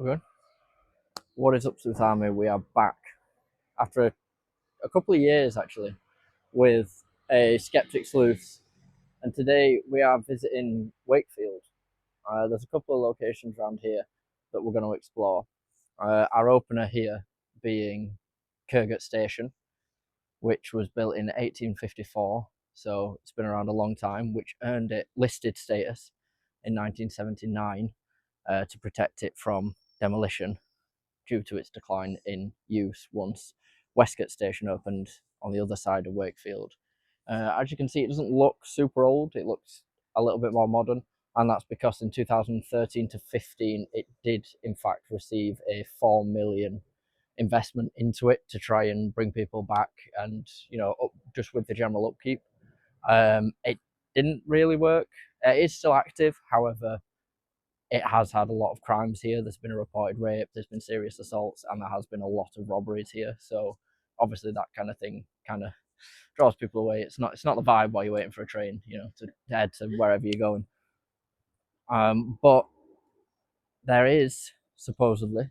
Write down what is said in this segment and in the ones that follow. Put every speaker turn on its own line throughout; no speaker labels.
Okay. What is up, Sleuth Army? We are back after a couple of years actually with a Skeptic Sleuth, and today we are visiting Wakefield. There's a couple of locations around here that we're going to explore. Our opener here being Kurgat Station, which was built in 1854, so it's been around a long time, which earned it listed status in 1979 to protect it from demolition due to its decline in use once Westgate Station opened on the other side of Wakefield. As you can see, it doesn't look super old, it looks a little bit more modern, and that's because in 2013 to 15 it did in fact receive a 4 million investment into it to try and bring people back and just with the general upkeep. It didn't really work. It is still active, however it has had a lot of crimes here. There's been a reported rape, there's been serious assaults, and there has been a lot of robberies here. So obviously that kind of thing kind of draws people away. It's not the vibe while you're waiting for a train, to head to wherever you're going. But there is supposedly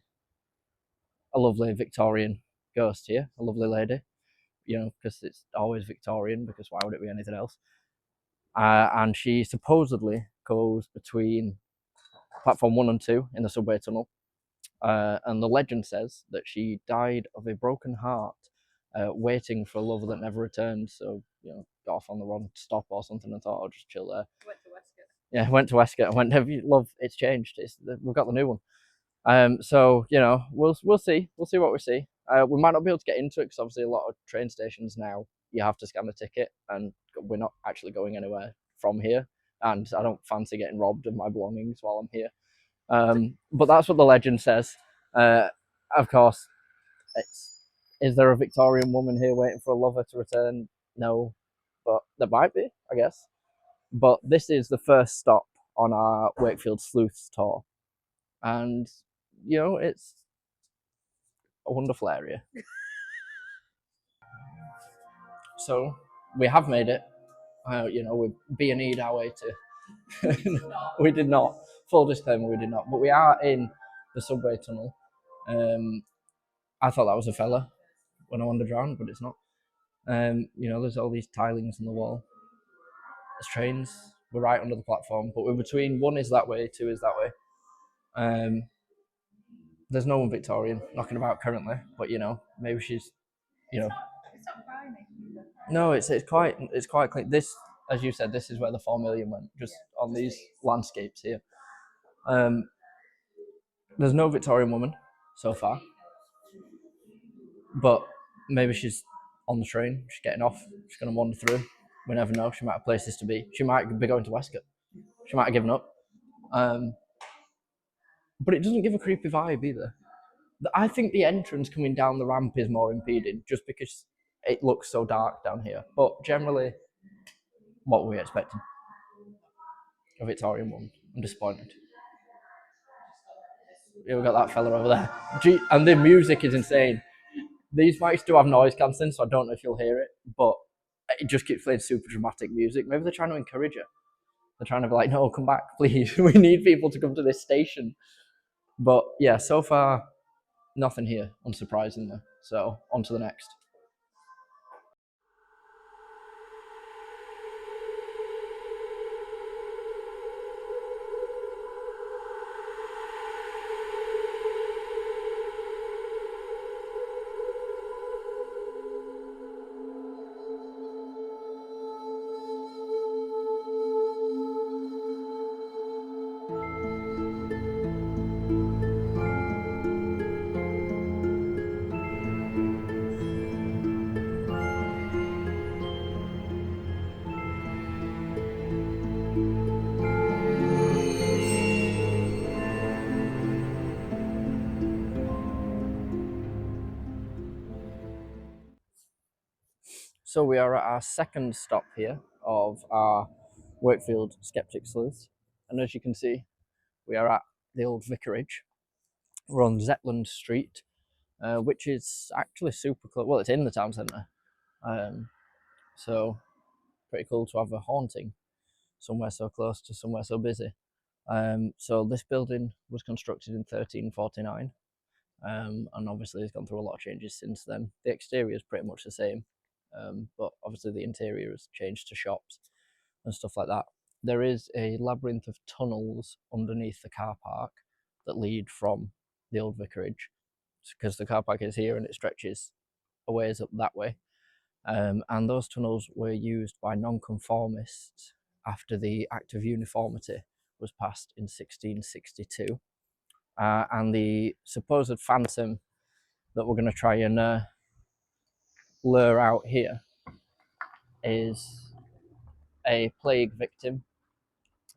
a lovely Victorian ghost here, a lovely lady, because it's always Victorian, because why would it be anything else? And she supposedly goes between platform 1 and 2 in the subway tunnel. And the legend says that she died of a broken heart, waiting for a lover that never returned. So, got off on the wrong stop or something and thought, I'll just chill there.
Went to Westgate.
Yeah, went to Westgate and went, love, it's changed. We've got the new one. So, we'll see. We'll see what we see. We might not be able to get into it because obviously a lot of train stations now, you have to scan a ticket, and we're not actually going anywhere from here. And I don't fancy getting robbed of my belongings while I'm here. But that's what the legend says. Of course, is there a Victorian woman here waiting for a lover to return? No, but there might be, I guess. But this is the first stop on our Wakefield Sleuths tour, and it's a wonderful area. So we have made it. We B&E'd our way to. We did not. Full disclaimer, we did not. But we are in the subway tunnel. I thought that was a fella when I wandered around, but it's not. There's all these tilings on the wall. There's trains. We're right under the platform, but we're between 1 is that way, 2 is that way. There's no one Victorian knocking about currently, but maybe she's,
It's not grimy.
No, it's quite clean. This, as you said, this is where the 4 million went, just on these landscapes here. There's no Victorian woman so far, but maybe she's on the train, she's getting off, she's going to wander through. We never know. She might have places to be. She might be going to Westgate. She might have given up. But it doesn't give a creepy vibe either. I think the entrance coming down the ramp is more impeding just because it looks so dark down here. But generally, what were we expecting? A Victorian one. I'm disappointed. Yeah, we got that fella over there. And the music is insane. These mics do have noise cancelling, so I don't know if you'll hear it, but it just keeps playing super dramatic music. Maybe they're trying to encourage you. They're trying to be like, no, come back, please. We need people to come to this station. But yeah, so far, nothing here, unsurprisingly. So, on to the next. So we are at our second stop here of our Wakefield Skeptic Sleuth. And as you can see, we are at the old vicarage. We're on Zetland Street, which is actually super close. Well, it's in the town centre. So pretty cool to have a haunting somewhere so close to somewhere so busy. So this building was constructed in 1349, and obviously it's gone through a lot of changes since then. The exterior is pretty much the same, but obviously the interior has changed to shops and stuff like that. There is a labyrinth of tunnels underneath the car park that lead from the old vicarage, because the car park is here and it stretches a ways up that way. And those tunnels were used by nonconformists after the Act of Uniformity was passed in 1662. And the supposed phantom that we're going to try and lure out here is a plague victim,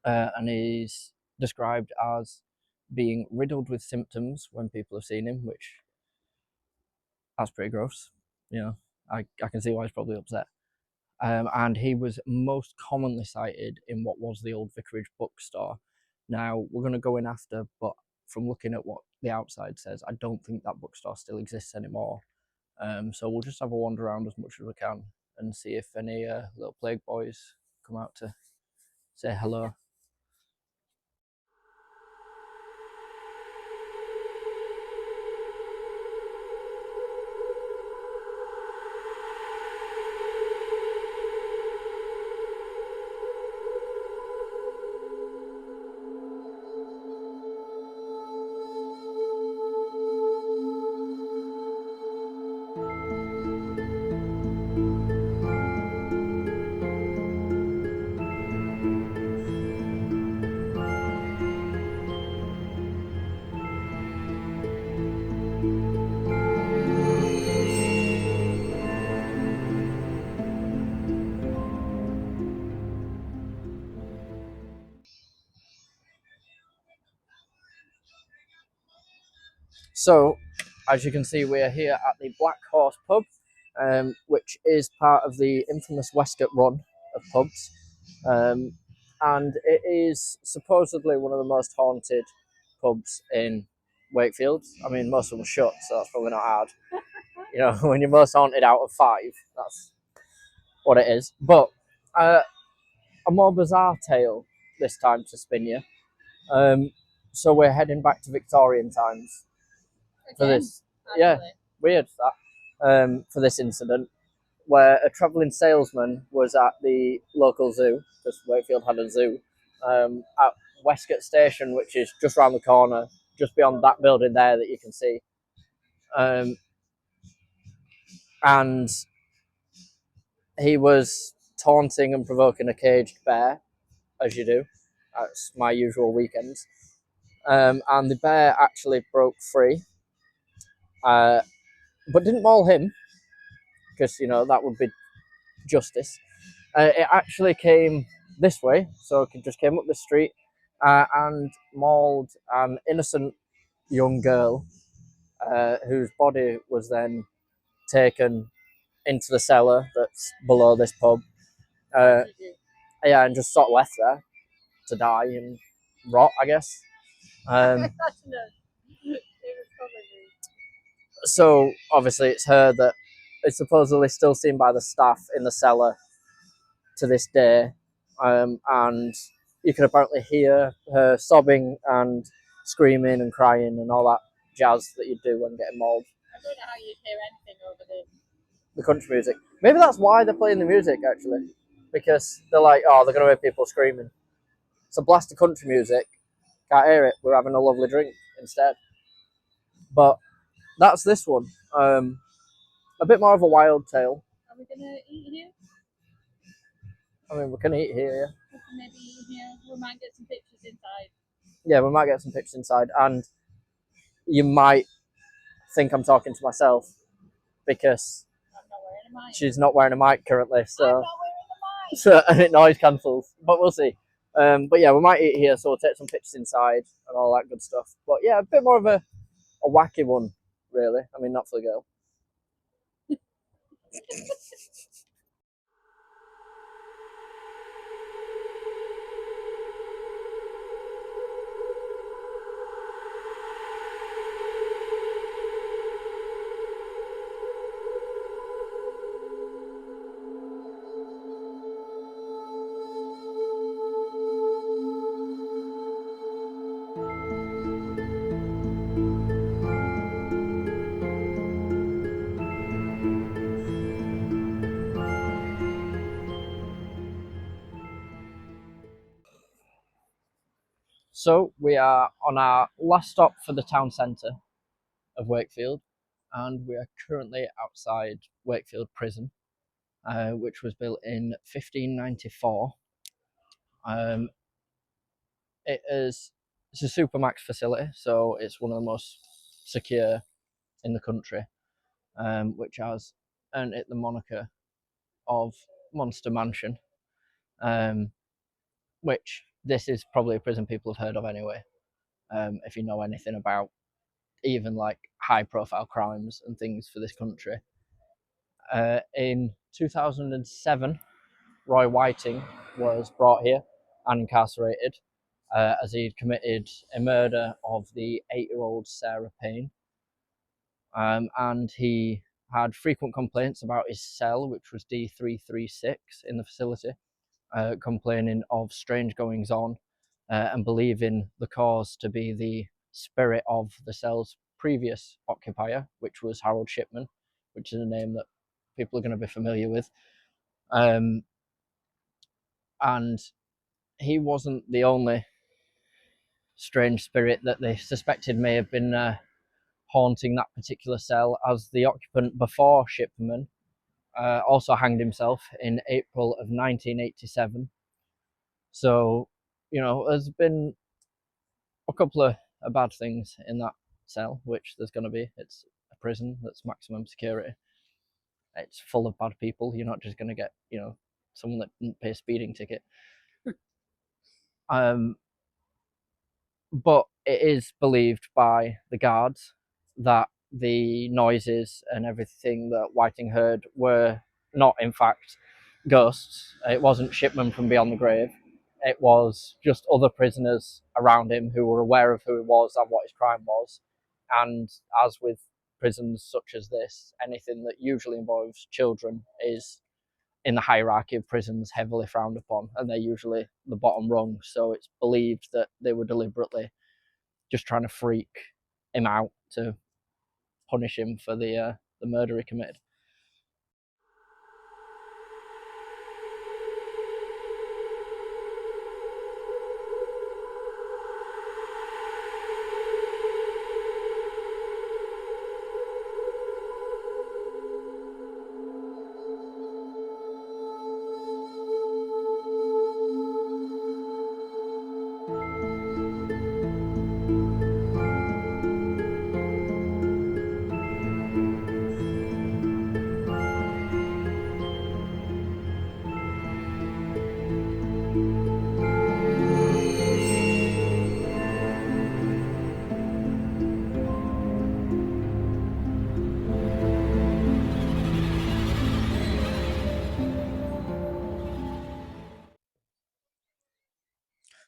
and is described as being riddled with symptoms when people have seen him, which that's pretty gross. You know, I can see why he's probably upset. And he was most commonly cited in what was the old vicarage bookstore. Now, we're going to go in after, but from looking at what the outside says, I don't think that bookstore still exists anymore. So we'll just have a wander around as much as we can and see if any little plague boys come out to say hello. So, as you can see, we are here at the Black Horse Pub, which is part of the infamous Westgate run of pubs. And it is supposedly one of the most haunted pubs in Wakefield. I mean, most of them are shut, so that's probably not hard. You know, when you're most haunted out of 5, that's what it is. But a more bizarre tale this time to spin you. So we're heading back to Victorian times for this. Yeah, weird that. For this incident, where a travelling salesman was at the local zoo, because Wakefield had a zoo, at Westgate Station, which is just round the corner, just beyond that building there that you can see. And he was taunting and provoking a caged bear, as you do. That's my usual weekends. And the bear actually broke free, but didn't maul him, because, you know, that would be justice. It actually came this way, so it just came up the street and mauled an innocent young girl, whose body was then taken into the cellar that's below this pub. Yeah, and just sort of left there to die and rot, I guess. So obviously it's her that is supposedly still seen by the staff in the cellar to this day, and you can apparently hear her sobbing and screaming and crying and all that jazz that you do when getting mauled.
I don't know how you'd hear anything over
the country music. Maybe that's why they're playing the music, actually, because they're like, oh, they're going to hear people screaming. So blast the country music, can't hear it, we're having a lovely drink instead. But that's this one. A bit more of a wild tale.
Are we gonna eat here?
I mean, we can eat here, yeah.
We can maybe eat here. We might get some pictures inside.
Yeah, we might get some pictures inside, and you might think I'm talking to myself because
I'm not wearing a mic.
she's not wearing a mic currently,
I'm
so
not wearing a mic.
so and it noise cancels. But we'll see. But yeah, we might eat here, so we'll take some pictures inside and all that good stuff. But yeah, a bit more of a wacky one, really. I mean, not for the girl. So we are on our last stop for the town centre of Wakefield, and we are currently outside Wakefield Prison, which was built in 1594. It's a supermax facility, so it's one of the most secure in the country, which has earned it the moniker of Monster Mansion, which this is probably a prison people have heard of anyway, if you know anything about even like high profile crimes and things for this country. In 2007, Roy Whiting was brought here and incarcerated as he'd committed a murder of the 8-year-old Sarah Payne. And he had frequent complaints about his cell, which was D336 in the facility, complaining of strange goings on and believing the cause to be the spirit of the cell's previous occupier, which was Harold Shipman, which is a name that people are going to be familiar with. And he wasn't the only strange spirit that they suspected may have been haunting that particular cell, as the occupant before Shipman also hanged himself in April of 1987. So, there's been a couple of bad things in that cell, which there's going to be. It's a prison that's maximum security. It's full of bad people. You're not just going to get, someone that didn't pay a speeding ticket. But it is believed by the guards that the noises and everything that Whiting heard were not, in fact, ghosts. It wasn't Shipman from beyond the grave. It was just other prisoners around him who were aware of who he was and what his crime was. And as with prisons such as this, anything that usually involves children is, in the hierarchy of prisons, heavily frowned upon, and they're usually the bottom rung. So it's believed that they were deliberately just trying to freak him out to punish him for the murder he committed.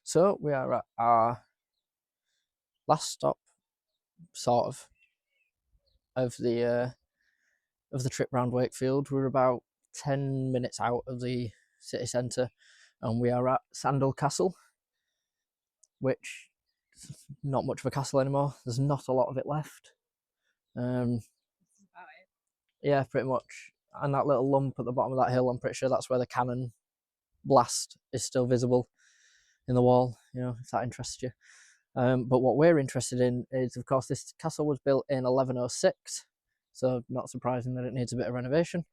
So we are at our last stop, sort of the trip round Wakefield. We're about 10 minutes out of the city centre, and we are at Sandal Castle, which is not much of a castle anymore. There's not a lot of it left. Yeah, pretty much. And that little lump at the bottom of that hill, I'm pretty sure that's where the cannon blast is still visible in the wall, if that interests you. But what we're interested in is, of course, this castle was built in 1106, so not surprising that it needs a bit of renovation.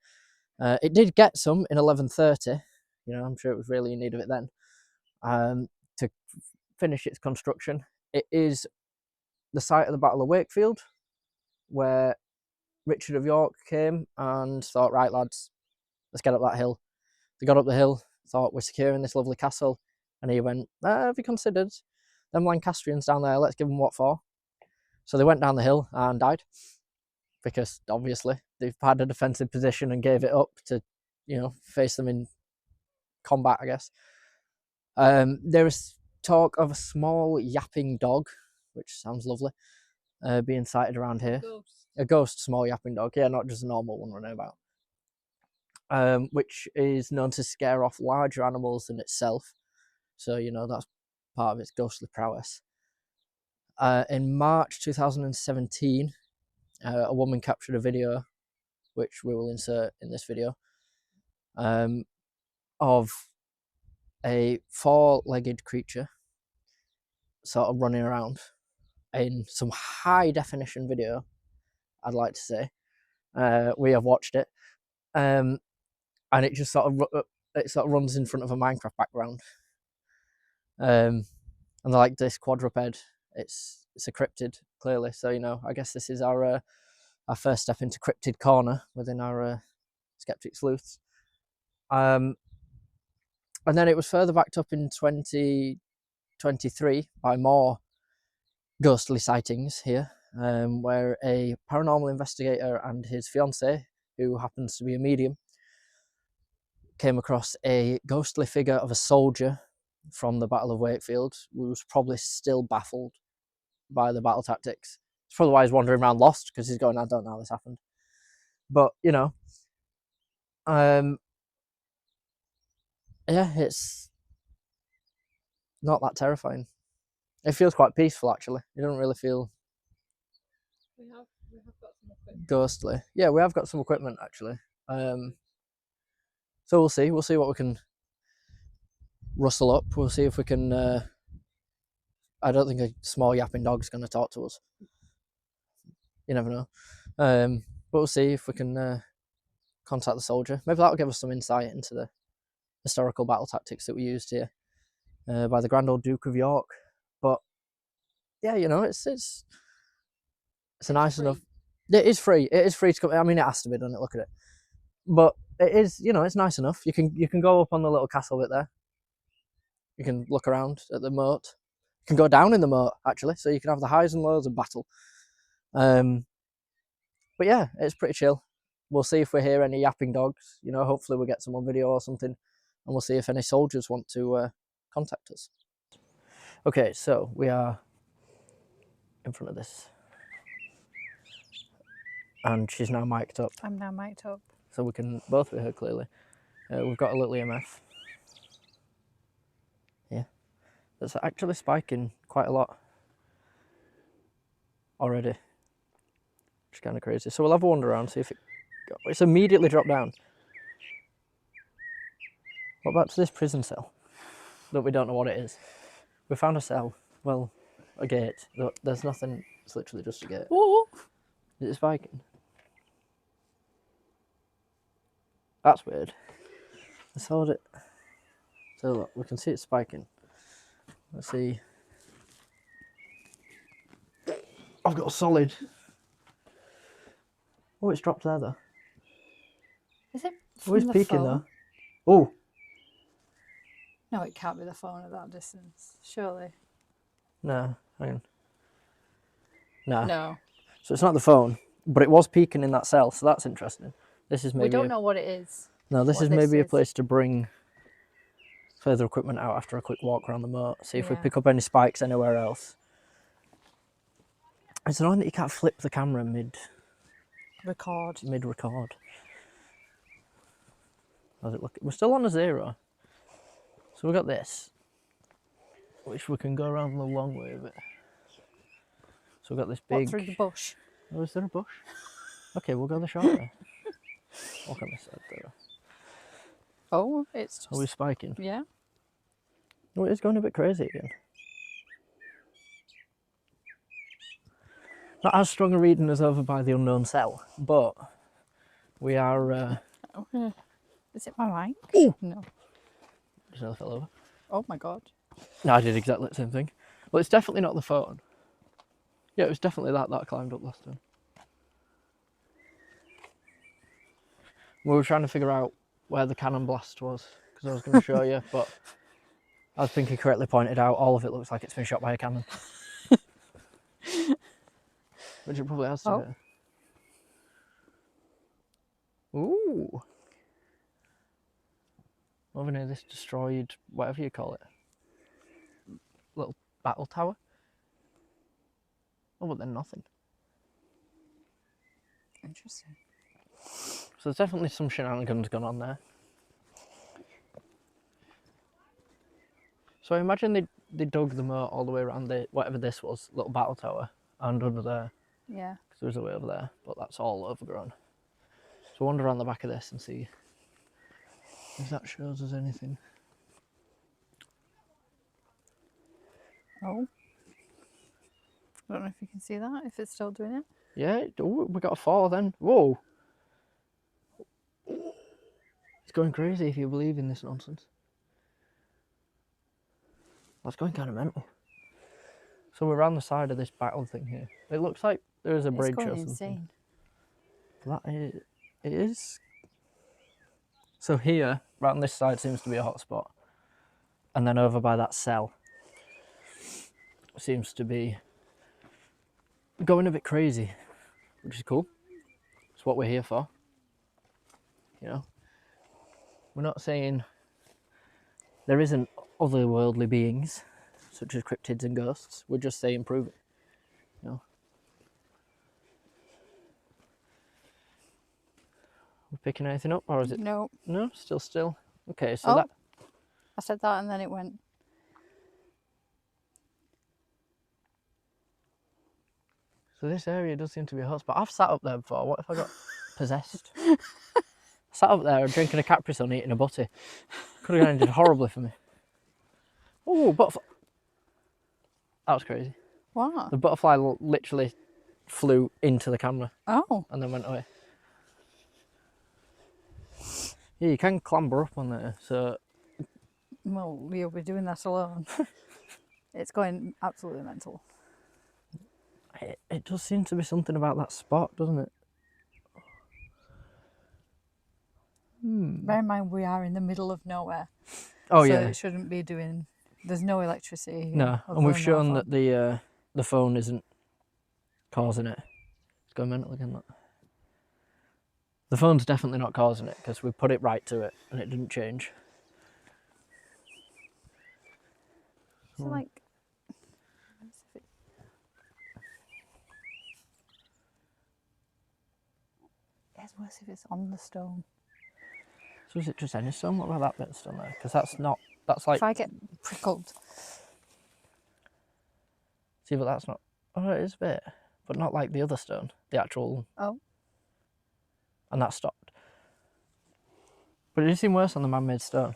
It did get some in 1130, I'm sure it was really in need of it then, to finish its construction. It is the site of the Battle of Wakefield, where Richard of York came and thought, right, lads, let's get up that hill. They got up the hill, thought, we're securing this lovely castle, and he went, have you considered them Lancastrians down there? Let's give them what for. So they went down the hill and died, because obviously they've had a defensive position and gave it up to, face them in combat, I guess. There is talk of a small yapping dog, which sounds lovely, being sighted around here. A ghost small yapping dog, yeah, not just a normal one running about. Which is known to scare off larger animals than itself. So, that's part of its ghostly prowess. In March 2017, a woman captured a video, which we will insert in this video, of a 4-legged creature sort of running around in some high definition video, I'd like to say. We have watched it, and it just sort of runs in front of a Minecraft background. And they're like, this quadruped, it's a cryptid, clearly. So, you know, I guess this is our first step into cryptid corner within our Skeptic Sleuths. And then it was further backed up in 2023 by more ghostly sightings here, where a paranormal investigator and his fiancée, who happens to be a medium, came across a ghostly figure of a soldier from the Battle of Wakefield, who was probably still baffled by the battle tactics. It's probably why he's wandering around lost, because he's going, I don't know how this happened. But, you know, yeah, it's not that terrifying. It feels quite peaceful, actually. You don't really feel
We have got some equipment.
ghostly. Yeah, we have got some equipment, actually. So we'll see what we can rustle up. We'll see if we can. I don't think a small yapping dog's going to talk to us. You never know. But we'll see if we can contact the soldier. Maybe that'll give us some insight into the historical battle tactics that we used here by the Grand Old Duke of York. But yeah, you know, it's a nice enough. It is free. It is free to come. I mean, it has to be, doesn't it? Look at it. But it is, you know, it's nice enough. You can go up on the little castle bit there. You can look around at the moat. You can go down in the moat, actually, so you can have the highs and lows of battle. But yeah, it's pretty chill. We'll see if we hear any yapping dogs. You know, hopefully we'll get some on video or something, and we'll see if any soldiers want to contact us. Okay, so we are in front of this, and she's now mic'd up,
I'm now mic'd up.
so we can both be heard clearly. We've got a little EMF. Yeah, that's actually spiking quite a lot already. It's kind of crazy. So we'll have a wander around, see if it's immediately dropped down. What about to this prison cell that we don't know what it is? We found a cell. Well, a gate. There's nothing. It's literally just a gate.
Ooh.
Is it spiking? That's weird. Let's hold it. So look, we can see it spiking. Let's see. I've got a solid. Oh, it's dropped there though.
Is it
Oh,
from
it's
the
peaking
phone?
though. Oh,
No, it can't be the phone at that distance, surely.
no, hang on. No.
No.
So it's not the phone, but it was peaking in that cell, so that's interesting. This is maybe
We don't know what it is.
No, this
what
is
this
maybe a
is.
place to bring further equipment out after a quick walk around the moat. See if we
Yeah.
pick up any spikes anywhere else. It's annoying that you can't flip the camera
Record.
mid-record. How's it look? We're still on a 0. So we've got this, which we can go around the long way of it. So we've got this big...
What, through the bush?
Oh, is there a bush? Okay, we'll go the short way. Walk on this side there.
Oh, it's just...
Are we spiking?
Yeah.
Oh, it is going a bit crazy again. Not as strong a reading as over by the unknown cell, but we are...
Oh, is it my mic?
Ooh.
No.
Just nearly fell over.
Oh my god.
No, I did exactly the same thing. Well, it's definitely not the phone. Yeah, it was definitely that climbed up last time. We were trying to figure out where the cannon blast was, because I was going to show you, but as Pinky correctly pointed out, all of it looks like it's been shot by a cannon. Which it probably has to be. Ooh. Over near this destroyed, whatever you call it, little battle tower. Oh, but then nothing.
Interesting.
So there's definitely some shenanigans going on there. So I imagine they dug the moat all the way around the, whatever this was, little battle tower, and under there.
Yeah.
Because there was a way over there, but that's all overgrown. So wander around the back of this and see if that shows us anything.
Oh. I don't know if you can see that, if it's still doing it.
Yeah, we got a 4 then. Whoa. It's going crazy if you believe in this nonsense. That's going kind of mental. So we're around the side of this battle thing here. It looks like there is a bridge or something.
It's going insane.
That is, it is. So here, around this side seems to be a hotspot. And then over by that cell seems to be going a bit crazy, which is cool. It's what we're here for. You know, we're not saying there isn't otherworldly beings, such as cryptids and ghosts. We're just saying prove it. You know. We're picking anything up, or is it?
No.
No, still. Okay, so that.
I said that and then it went.
So this area does seem to be a hotspot. I've sat up there before. What if I got possessed? I sat up there drinking a Capri Sun, eating a butty. Could have ended horribly for me. Oh, butterfly. That was crazy.
What?
The butterfly literally flew into the camera.
Oh.
And then went away. Yeah, you can clamber up on there, so...
Well, you'll be doing that alone. It's going absolutely mental.
It does seem to be something about that spot, doesn't it?
Bear in mind, we are in the middle of nowhere.
Oh,
so
yeah.
it shouldn't be doing... There's no electricity here.
No, and we've shown that the phone isn't causing it. It's going mental again, look. The phone's definitely not causing it, because we put it right to it, and it didn't change.
So, like... It's worse if it's on the stone.
So is it just any stone? What about that bit of stone there? Because that's not... That's like...
If I get prickled...
See, but that's not... Oh, it is a bit. But not like the other stone. The actual...
Oh.
And that stopped. But it did seem worse on the man-made stone.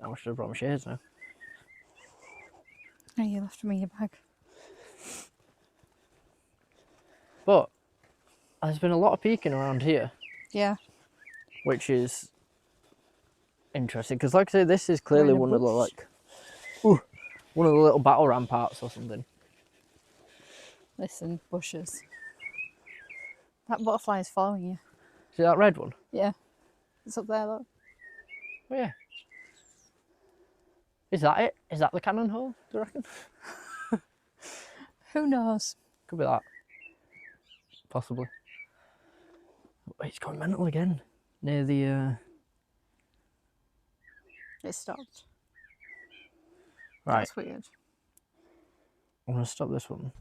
I should have brought my shades now.
Oh, you left me your bag.
But there's been a lot of peeking around here.
Yeah.
Which is interesting. Because like I say, this is clearly one of the like... one of the little battle ramparts or something.
Listen, bushes. That butterfly is following you.
See that red one?
Yeah. It's up there, look.
Oh, yeah. Is that it? Is that the cannon hole, do you reckon?
Who knows?
Could be that. Possibly. It's going mental again. Near the...
It stopped.
Right.
That's weird.
I'm going to stop this one.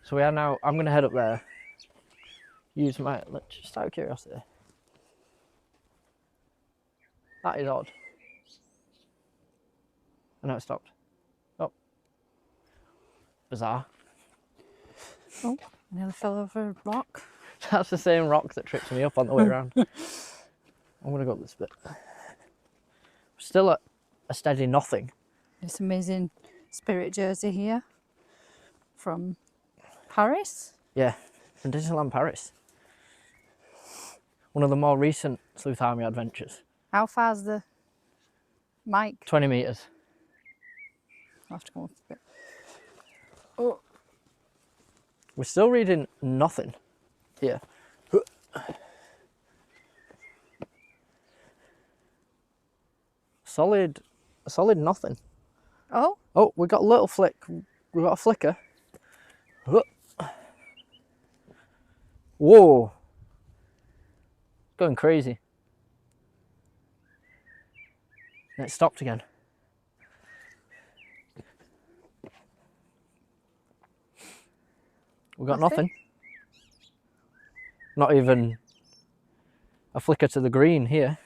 So we are now... I'm going to head up there. Use my... Just out of curiosity. That is odd. I know it stopped. Oh. Bizarre.
Oh, I nearly fell over a rock.
That's the same rock that tripped me up on the way around. I'm going to go up this bit. Still at a steady nothing.
This amazing spirit jersey here. From Paris?
Yeah, from Disneyland Paris. One of the more recent Sleuth Army adventures.
How far's the mic?
20 metres.
I'll have to come up a bit.
Oh. We're still reading nothing here. A solid nothing.
Oh?
Oh, we got a little flick. We got a flicker. Whoa. Going crazy. And it stopped again. We got nothing. Not even a flicker to the green here.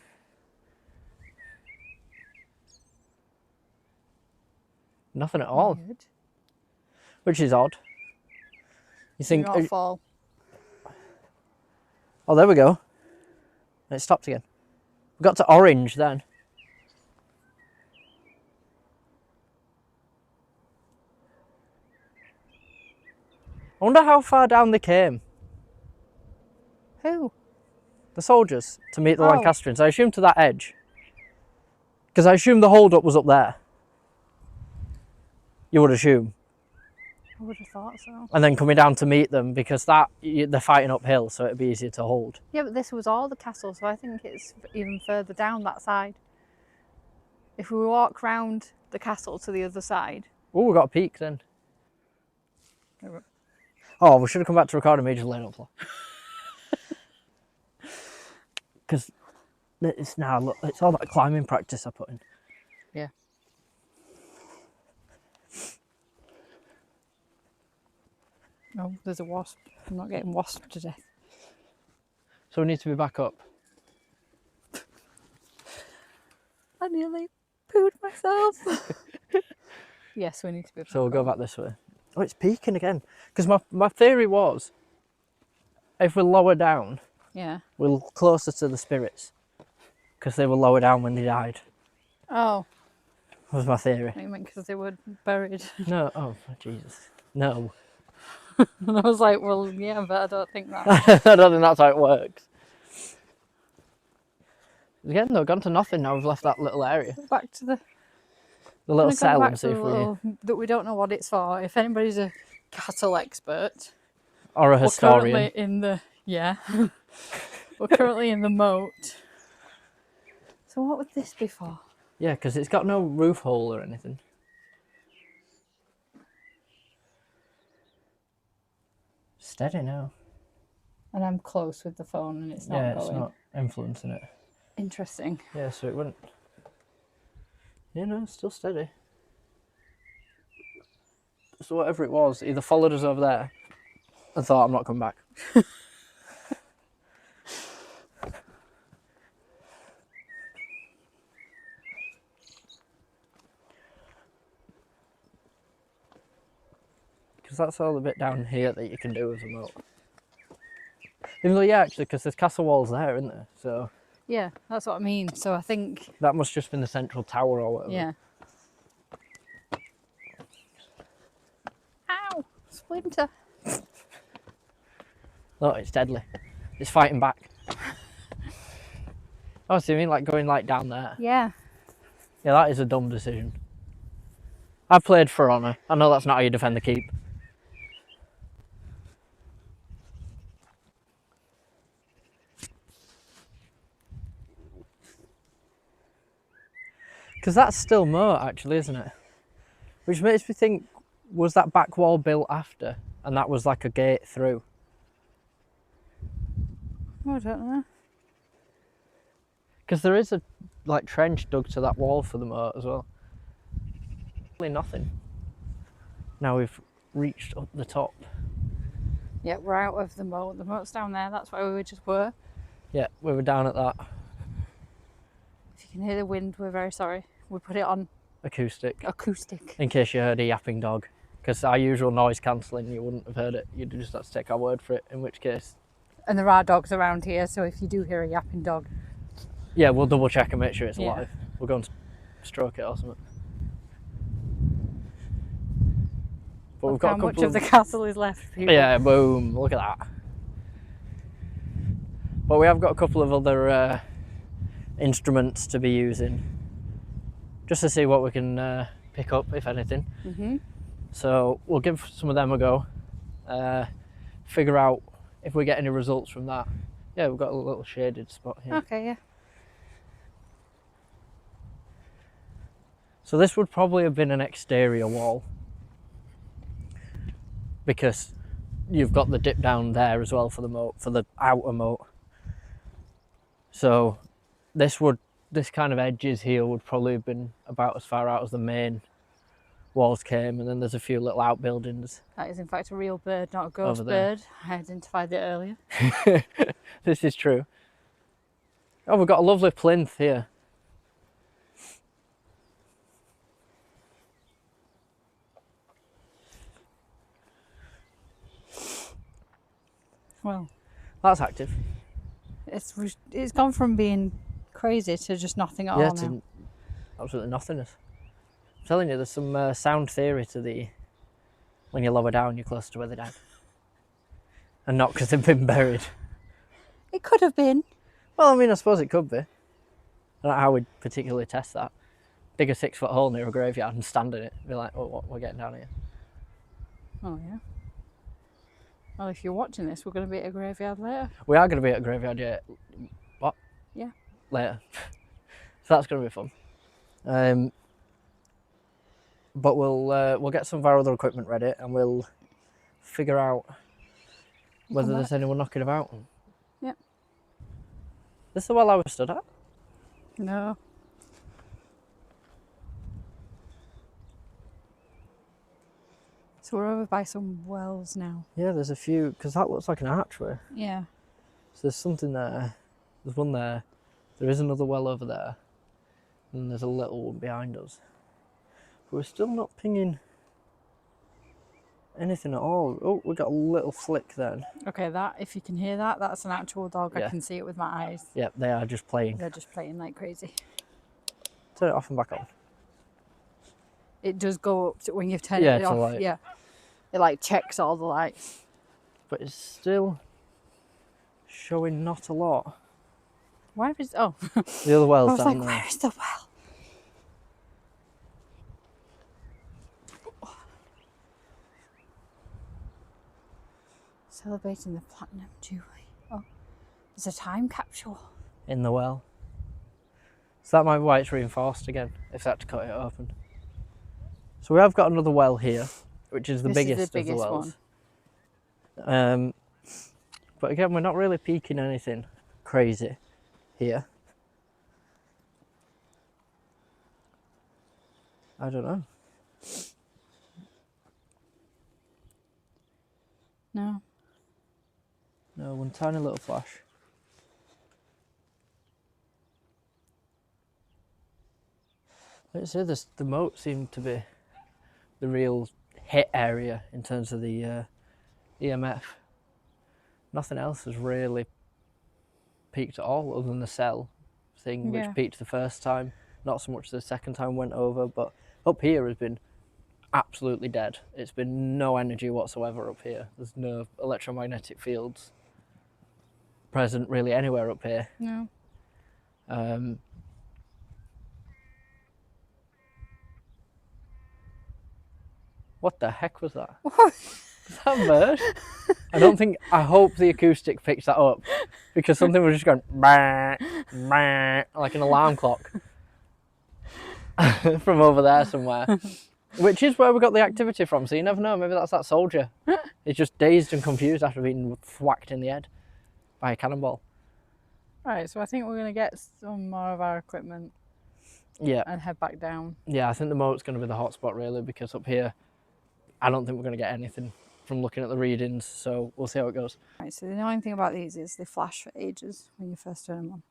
Nothing at all.
Weird.
Which is odd. You think...
Do not fall.
Oh, there we go. And it stopped again. We got to orange then. I wonder how far down they came,
Who?
the soldiers, to meet the
Oh.
Lancastrians. I assume to that edge. Because I assume the hold-up was up there. You would assume.
I would have thought so.
And then coming down to meet them, because they're fighting uphill, so it'd be easier to hold.
Yeah, but this was all the castle, so I think it's even further down that side. If we walk round the castle to the other side.
Oh, we got a peak then. Oh, we should have come back to record immediately later on. Because it's now, look, it's all that climbing practice I put in.
Yeah. Oh, there's a wasp. I'm not getting wasped to death.
So we need to be back up.
I nearly pooed myself. Yes, we need to be back
So we'll go
up.
back this way. Oh, it's peaking again. Because my theory was, if we're lower down,
Yeah.
we're closer to the spirits. Because they were lower down when they died,
Oh,
was my theory.
I meant because they were buried.
No, oh, Jesus. No.
And I was like, well, yeah, but I don't think that.
I don't think that's how it works. Again, though, gone to nothing now. We've left that little area.
Back to the
The little
gonna go
cell
back
and
to
see
the
if we...
little that we don't know what it's for. If anybody's a cattle expert,
Or a
we're
historian.
currently in the we're currently in the moat. So what would this be for?
Yeah, because it's got no roof hole or anything. Steady now.
And I'm close with the phone, and it's not
Yeah,
going.
it's not influencing it.
Interesting.
Yeah, so it wouldn't... Yeah, no, it's still steady. So whatever it was, either followed us over there and thought, I'm not coming back. Because that's all the bit down here that you can do with a moat. Even though, yeah, actually, because there's castle walls there, isn't there? So
Yeah, that's what I mean. So I think
that must just been the central tower or whatever.
yeah. Ow! Splinter.
No, it's deadly. It's fighting back. Oh, so you mean like going like down there?
Yeah.
Yeah, that is a dumb decision. I've played For Honor. I know that's not how you defend the keep. Because that's still moat, actually, isn't it? Which makes me think, was that back wall built after? And that was like a gate through?
Oh, I don't know.
Because there is a like trench dug to that wall for the moat as well. Really nothing. Now we've reached up the top.
Yeah, we're out of the moat. The moat's down there. That's where we just were.
Yeah, we were down at that.
If you can hear the wind, we're very sorry. We put it on
Acoustic.
acoustic.
In case you heard a yapping dog. Because our usual noise cancelling, you wouldn't have heard it. You'd just have to take our word for it, in which case...
And there are dogs around here, so if you do hear a yapping dog...
Yeah, we'll double check and make sure it's
Yeah.
alive. We'll go and stroke it or something. But we've got
how
a couple
much of the castle is left, people.
Yeah, boom, look at that. But we have got a couple of other instruments to be using. Just to see what we can pick up, if anything.
Mm-hmm.
So we'll give some of them a go. Figure out if we get any results from that. Yeah, we've got a little shaded spot here.
Okay, yeah.
So this would probably have been an exterior wall. Because you've got the dip down there as well for the moat, for the outer moat. So this kind of edges here would probably have been about as far out as the main walls came, and then there's a few little outbuildings.
That is in fact a real bird, not a ghost
Over there.
bird. I identified it earlier.
This is true. Oh, we've got a lovely plinth here.
Well,
That's active.
it's gone from being crazy to just nothing at all
Yeah,
now.
to absolutely nothingness. I'm telling you, there's some sound theory to the when you're lower down, you're closer to where they died. and not because they've been buried.
It could have been.
Well, I mean, I suppose it could be. I don't know how we'd particularly test that. Dig a 6-foot hole near a graveyard and stand in it. Be like, oh, what, we're getting down here.
Oh, yeah. Well, if you're watching this, we're going to be at a graveyard later.
We are going to be at a graveyard, yeah. What?
Yeah.
Later. So that's going to be fun. But we'll get some of our other equipment ready and we'll figure out whether there's anyone knocking about.
Yep.
This is the well I was stood at?
No. So we're over by some wells now.
Yeah, there's a few, because that looks like an archway.
Yeah.
So there's something there. There's one there. There is another well over there. And there's a little one behind us. But we're still not pinging anything at all. Oh, we got a little flick then.
Okay, that, if you can hear that, that's an actual dog.
Yeah.
I can see it with my eyes.
Yep, they are just playing.
They're just playing like crazy.
Turn it off and back on.
It does go up to when you've turned
Yeah,
it
to
off.
light.
Yeah. It like checks all the lights.
But it's still showing not a lot.
Where is... Oh.
The other
I
well's
was
down
like,
there.
where is the well? Celebrating the platinum jubilee. Oh, there's a time capsule.
In the well. So that might be why it's reinforced again, if they had to cut it open. So we have got another well here, which is the biggest of the wells.
One.
But again, we're not really peaking anything crazy here. I don't know.
No.
No, one tiny little flash. Let's say this, the moat seemed to be the real hit area in terms of the EMF. Nothing else has really peaked at all other than the cell thing, which peaked the first time. Not so much the second time went over, but up here has been absolutely dead. It's been no energy whatsoever up here. There's no electromagnetic fields present really anywhere up here.
No.
What the heck was that? Is that a bird? I hope the acoustic picks that up, because something was just going bah, bah, like an alarm clock from over there somewhere, which is where we got the activity from. So you never know, maybe that's that soldier. He's just dazed and confused after being thwacked in the head by a cannonball.
Right, so I think we're going to get some more of our equipment.
Yeah.
And head back down.
Yeah, I think the moat's going to be the hot spot really, because up here I don't think we're going to get anything from looking at the readings, so we'll see how it goes.
Right, so the annoying thing about these is they flash for ages when you first turn them on.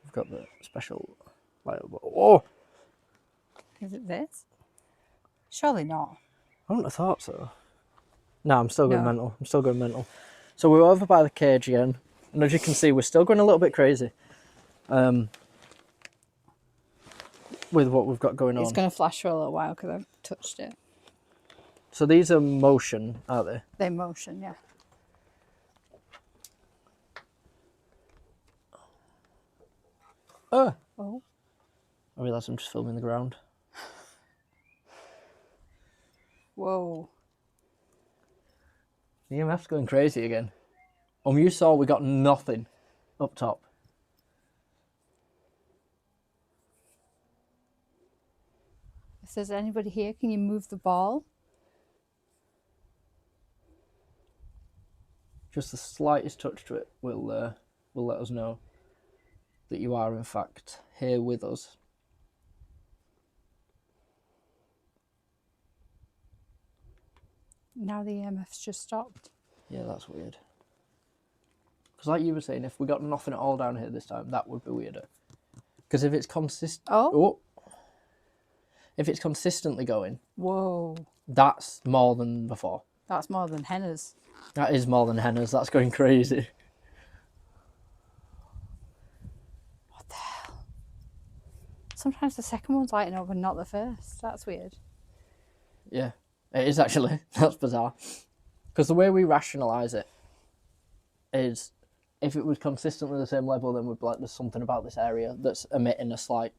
We've got the special light. Oh!
Is it this? Surely not.
I wouldn't have thought so. No, I'm still going mental. I'm still going mental. So we're over by the cage again, and as you can see, we're still going a little bit crazy with what we've got going on.
It's going to flash for a little while because I've touched it.
So these are motion, aren't they?
They're motion, yeah.
Oh!
Oh.
I realise I'm just filming the ground.
Whoa.
The EMF's going crazy again. You saw we got nothing up top.
If there's anybody here, can you move the ball?
Just the slightest touch to it will let us know that you are in fact here with us.
Now the EMF's just stopped.
Yeah, that's weird. Because like you were saying, if we got nothing at all down here this time, that would be weirder. Because if it's if it's consistently going,
whoa,
that's more than before.
That's more than henna's.
That is more than henna's. That's going crazy.
What the hell? Sometimes the second one's lighting up and not the first. That's weird.
Yeah. It is actually. That's bizarre. Because the way we rationalise it is, if it was consistently the same level, then we'd be like, there's something about this area that's emitting a slight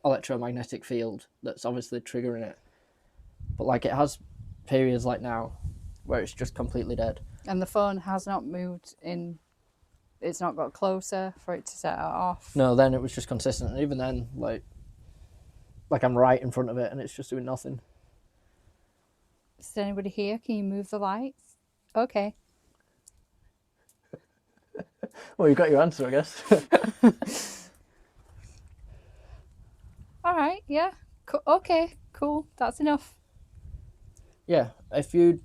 electromagnetic field that's obviously triggering it. But like, it has periods like now where it's just completely dead.
And the phone has not moved in. It's not got closer for it to set it off.
No, then it was just consistent. And even then, like I'm right in front of it and it's just doing nothing.
Is there anybody here? Can you move the lights? Okay.
Well, you got your answer, I guess.
All right. Yeah. Okay. Cool. That's enough.
Yeah, if you,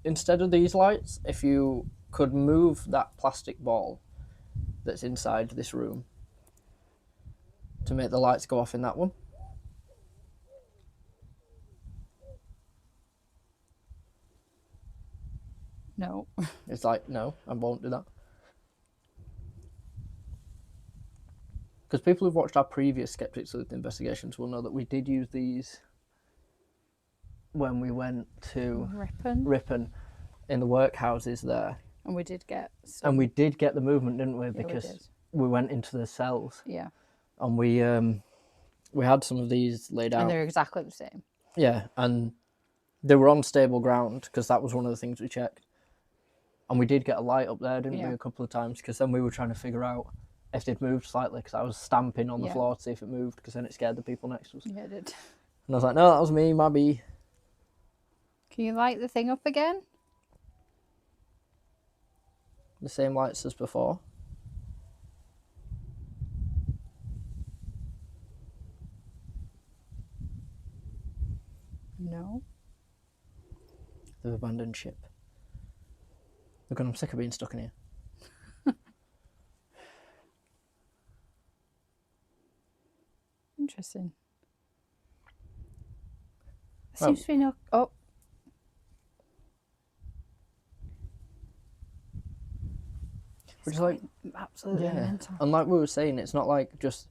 instead of these lights, if you could move that plastic ball that's inside this room to make the lights go off in that one.
No.
It's like, no, I won't do that. Because people who've watched our previous Skeptic Sleuth investigations will know that we did use these when we went to Ripon in the workhouses there.
And we did get some.
And we did get the movement, didn't we?
Yeah,
because we went into the cells.
Yeah.
And we had some of these laid out.
And they're exactly the same.
Yeah, and they were on stable ground because that was one of the things we checked. And we did get a light up there, didn't we, a couple of times? Because then we were trying to figure out if they'd moved slightly, because I was stamping on the floor to see if it moved, because then it scared the people next to us.
Yeah, it did.
And I was like, no, that was me, maybe.
Can you light the thing up again?
The same lights as before.
No.
The abandoned ship. Look, I'm sick of being stuck in here.
Interesting.
Well,
seems to be no. Oh.
Which is like
absolutely mental.
And like we were saying, it's not like just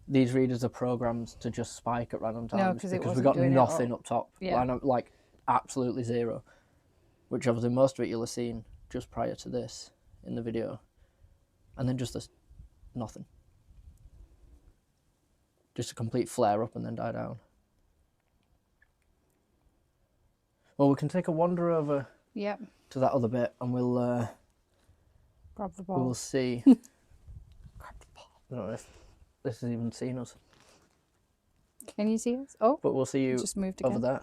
these readers are programmed to just spike at random times.
No, because
we got nothing up top.
Yeah.
Like absolutely zero. Which obviously most of it you'll have seen just prior to this in the video. And then just this nothing. Just a complete flare up and then die down. Well, we can take a wander over to that other bit and we'll
grab the ball.
We'll see.
Grab the ball.
I don't know if this has even seen us.
Can you see us? Oh,
but we'll see you
just moved
over
again.
there.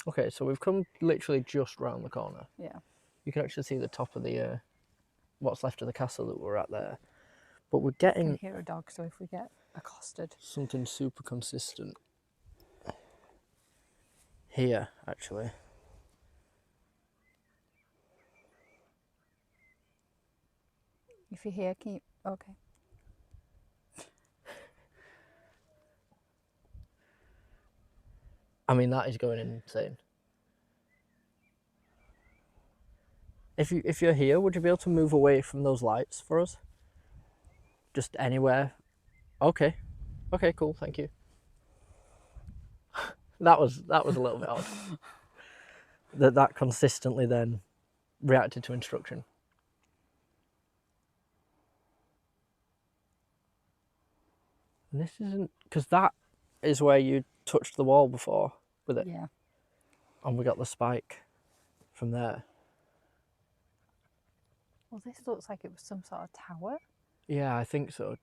Okay, so we've come literally just round the corner.
Yeah.
You can actually see the top of the what's left of the castle that we're at there. But we're getting...
I can hear a dog, so if we get accosted...
something super consistent. Here, actually.
If you're here, can you... Okay.
I mean, that is going insane. If you're here, would you be able to move away from those lights for us? Just anywhere? Okay. Okay, cool, thank you. That was a little bit odd. That consistently then reacted to instruction. And this isn't... because that is where you touched the wall before with it.
Yeah.
And we got the spike from there.
Well, this looks like it was some sort of tower.
Yeah, I think so.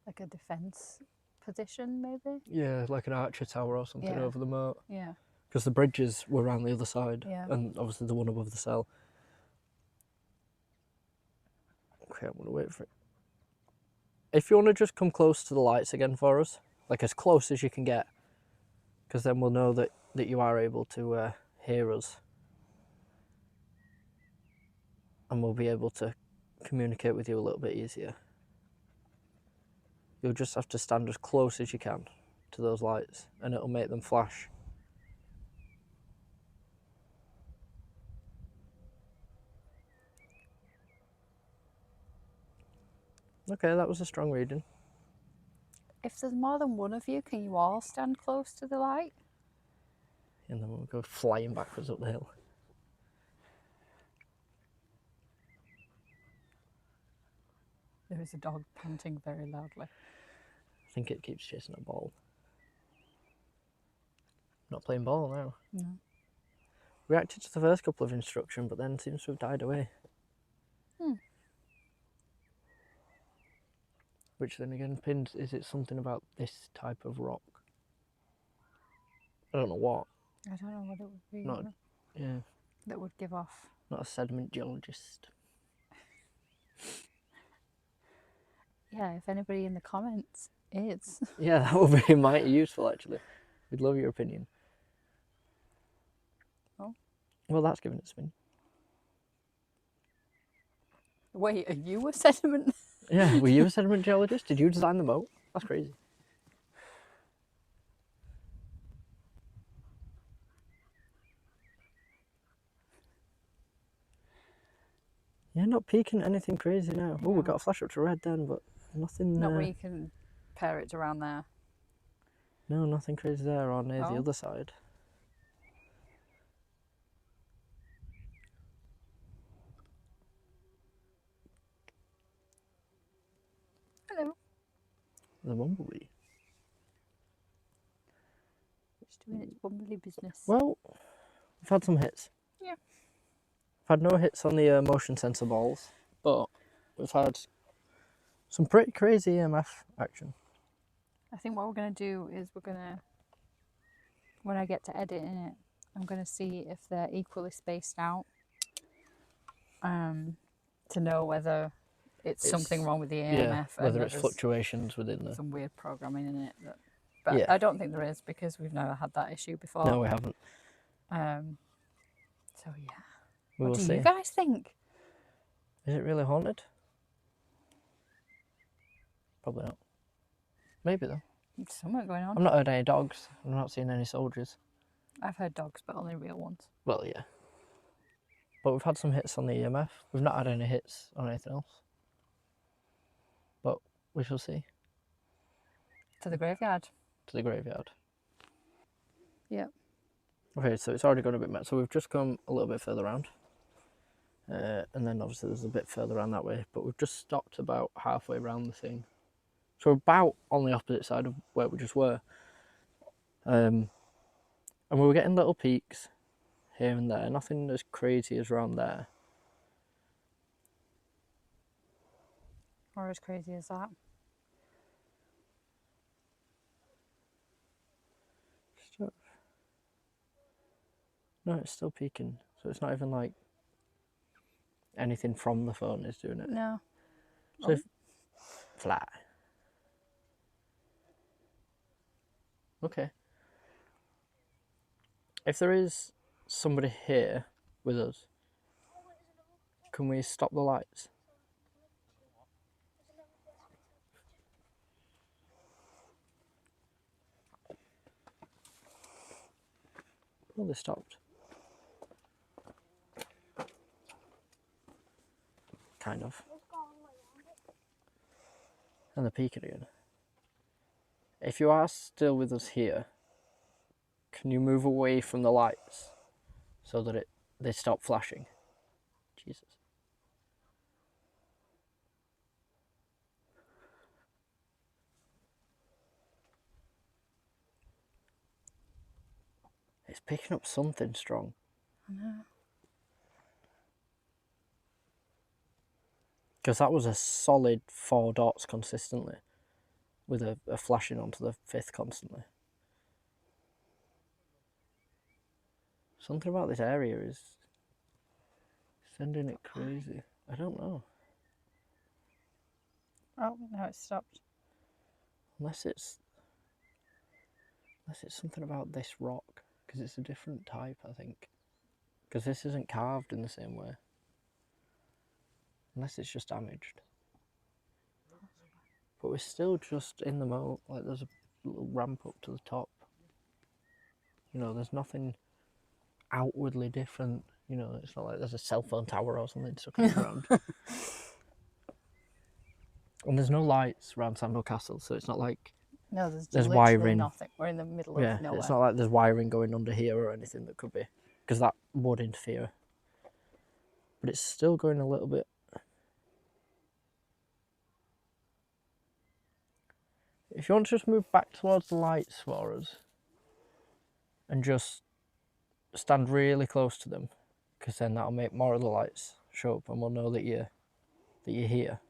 Like a defence position, maybe?
Yeah, like an archer tower or something over the moat.
Yeah.
Because the bridges were around the other side.
Yeah.
And obviously the one above the cell. Okay, I'm going to wait for it. If you want to just come close to the lights again for us, like as close as you can get, because then we'll know that you are able to hear us. And we'll be able to communicate with you a little bit easier. You'll just have to stand as close as you can to those lights and it'll make them flash. Okay, that was a strong reading.
If there's more than one of you, can you all stand close to the light?
And then we'll go flying backwards up the hill.
There is a dog panting very loudly.
I think it keeps chasing a ball. Not playing ball now.
No.
Reacted to the first couple of instruction, but then seems to have died away. Which then again pins, is it something about this type of rock? I don't know what.
I don't know what it would be.
Not, yeah.
That would give off.
Not a sediment geologist.
Yeah, if anybody in the comments is.
Yeah, that would be mighty useful actually. We'd love your opinion.
Oh.
Well, that's giving it a spin.
Wait, are you a sediment?
Yeah, were you a sediment geologist? Did you design the boat? That's crazy. Yeah, not peeking anything crazy now. Oh, we got a flash up to red then, but nothing.
Not where you can pair it around there.
No, nothing crazy there or near the other side.
Hello.
The bumblebee.
It's doing its bumblebee business.
Well, we've had some hits.
Yeah.
We've had no hits on the motion sensor balls, but we've had some pretty crazy EMF action.
I think what we're going to do is we're going to, when I get to editing it, I'm going to see if they're equally spaced out to know whether it's something wrong with the EMF.
Yeah, whether it's fluctuations within the...
Some weird programming in it. But
yeah.
I don't think there is because we've never had that issue before.
No, we haven't.
So yeah.
What
do you guys think?
Is it really haunted? Probably not. Maybe though.
There's something going on.
I've not heard any dogs. I've not seen any soldiers.
I've heard dogs, but only real ones.
Well, yeah. But we've had some hits on the EMF. We've not had any hits on anything else. But we shall see.
To the graveyard.
To the graveyard.
Yep.
Okay, so it's already gone a bit mad. So we've just come a little bit further around. And then obviously there's a bit further around that way. But we've just stopped about halfway around the thing. So we're about on the opposite side of where we just were. And we were getting little peaks here and there. Nothing as crazy as around there.
Or as crazy as that.
No, it's still peaking. So it's not even like anything from the phone is doing it.
No.
So flat. Okay. If there is somebody here with us, can we stop the lights? Well, they stopped. Kind of. And they're peaking again. If you are still with us here, can you move away from the lights so that they stop flashing? Jesus. It's picking up something strong.
I know.
Because that was a solid 4 dots consistently, with a flashing onto the 5th constantly. Something about this area is sending it crazy. I don't know.
Oh, no, it's stopped.
Unless it's something about this rock, because it's a different type, I think. Because this isn't carved in the same way. Unless it's just damaged. But we're still just in the moat. Like, there's a little ramp up to the top. You know, there's nothing outwardly different. You know, it's not like there's a cell phone tower or something stuck in the ground. And there's no lights around Sandal Castle, so it's not like
No, there's
There's
literally
wiring.
nothing. We're in the middle
Yeah,
of nowhere.
it's not like there's wiring going under here or anything that could be, because that would interfere. But it's still going a little bit. If you want to just move back towards the lights for us and just stand really close to them, because then that'll make more of the lights show up and we'll know that you're here.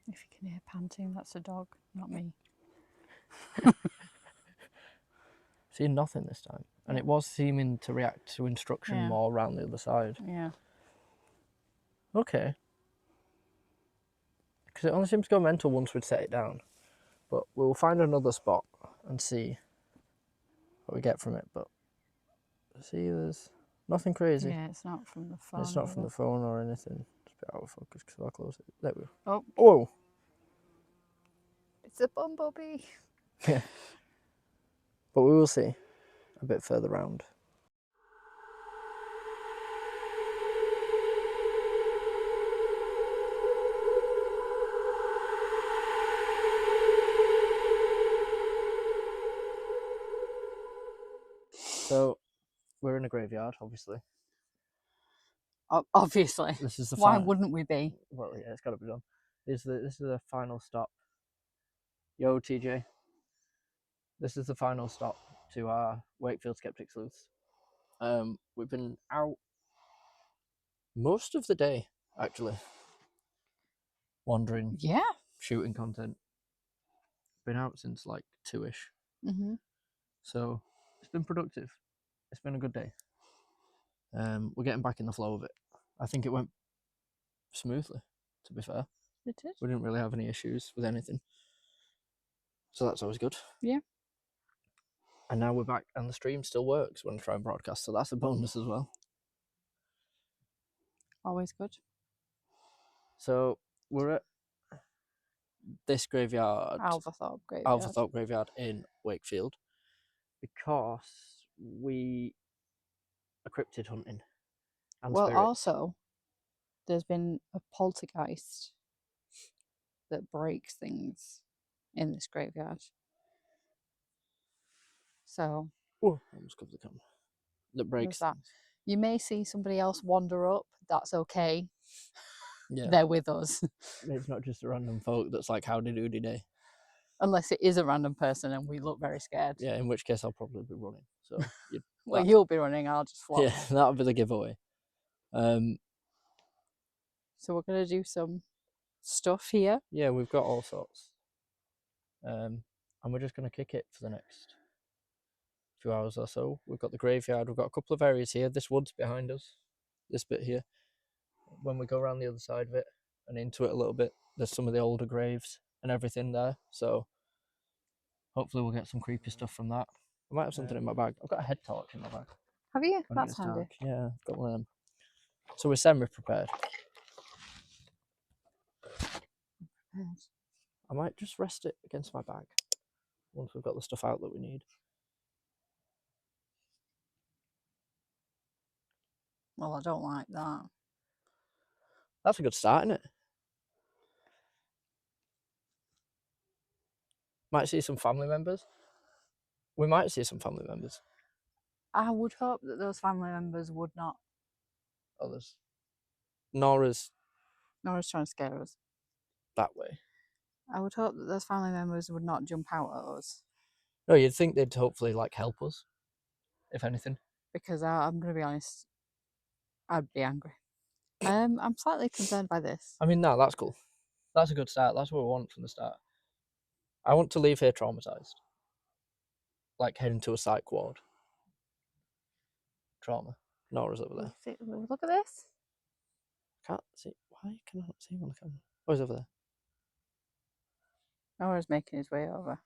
If you can hear panting, that's a dog, not me.
Seeing nothing this time. And it was seeming to react to instruction more around the other side.
Yeah.
Okay. Because it only seems to go mental once we'd set it down. But we'll find another spot and see what we get from it. But see, there's nothing crazy.
Yeah, it's not from the phone.
It's not from the phone or anything. It's a bit out of focus because I'll close it. There we go.
Oh.
Whoa!
It's a bumblebee.
Yeah. But we will see a bit further round. So we're in a graveyard, obviously.
Obviously.
This is the
Why wouldn't we be?
Well, yeah, it's got to be done. This is the final stop. Yo, TJ. This is the final stop to our Wakefield Skeptic Sleuths. We've been out most of the day, actually. Wandering.
Yeah.
Shooting content. Been out since like 2ish.
Mm-hmm.
So it's been productive. It's been a good day. We're getting back in the flow of it. I think it went smoothly, to be fair.
It did.
We didn't really have any issues with anything. So that's always good.
Yeah.
And now we're back and the stream still works when I try and broadcast. So that's a bonus as well.
Always good.
So we're at this graveyard,
Alvathorpe
Graveyard in Wakefield, because we are cryptid hunting. And
well,
spirits.
also, there's been a poltergeist that breaks things in this graveyard. So,
almost covered the camera. That breaks
that. You may see somebody else wander up. That's okay.
Yeah.
They're with us.
It's not just a random folk that's like, howdy doody day.
Unless it is a random person and we look very scared.
Yeah, in which case I'll probably be running. So
well, you'll be running, I'll just flop.
Yeah, that'll be the giveaway.
So we're going to do some stuff here.
Yeah, we've got all sorts. And we're just going to kick it for the next few hours or so. We've got the graveyard. We've got a couple of areas here. This wood's behind us. This bit here. When we go around the other side of it and into it a little bit, there's some of the older graves and everything there. So hopefully we'll get some creepy stuff from that. I might have something in my bag. I've got a head torch in my bag.
Have you? That's handy.
Dark. Yeah, I've got one of them. So we're semi-prepared. I might just rest it against my bag once we've got the stuff out that we need.
Well, I don't like that.
That's a good start, isn't it? Might see some family members. We might see some family members.
I would hope that those family members would not.
Others. Nora's
trying to scare us.
that way.
I would hope that those family members would not jump out at us.
No, you'd think they'd hopefully like help us, if anything.
Because I'm going to be honest, I'd be angry. I'm slightly concerned by this.
I mean, no, that's cool. That's a good start. That's what we want from the start. I want to leave here traumatized. Like heading to a psych ward. Trauma. Nora's over there.
Look at this.
Can't see. Why can I not see him on the camera? Oh, he's over there.
Nora's making his way over.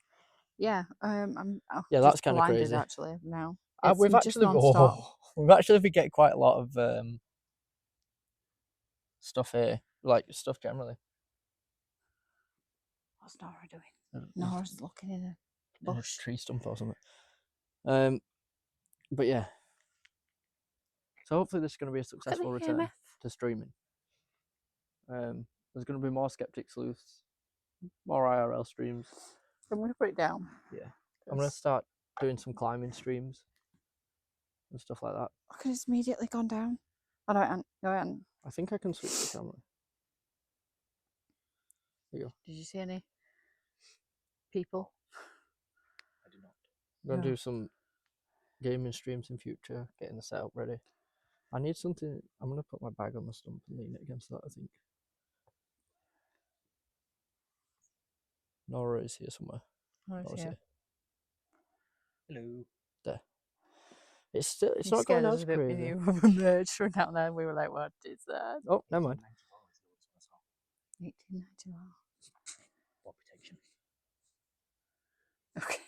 Yeah, I'm.
Yeah, that's kind of crazy.
Actually, now
we've actually been getting quite a lot of stuff here, like stuff generally.
What's Nora doing? Nora's looking in a bush,
tree stump or something. But yeah, So hopefully this is going to be a
Look at
successful
the
return
EMF.
to streaming. There's going to be more Skeptic Sleuths, more IRL streams.
I'm going to put it down.
Yeah. I'm going to start doing some climbing streams and stuff like that.
I could have immediately gone down. Oh, no, it hasn't. No, it hasn't.
I think I can switch the camera. There you go.
Did you see any people?
I did not. I'm going to do some gaming streams in future, getting the setup ready. I need something. I'm going to put my bag on the stump and lean it against that, I think. Nora is here somewhere.
Nora's here.
Hello. There. It's
You
not
scared
going
us
as
a bit when
crazy.
you emerged from down there. We were like, what is that?
Oh, never mind.
1891.
What protection?
Okay.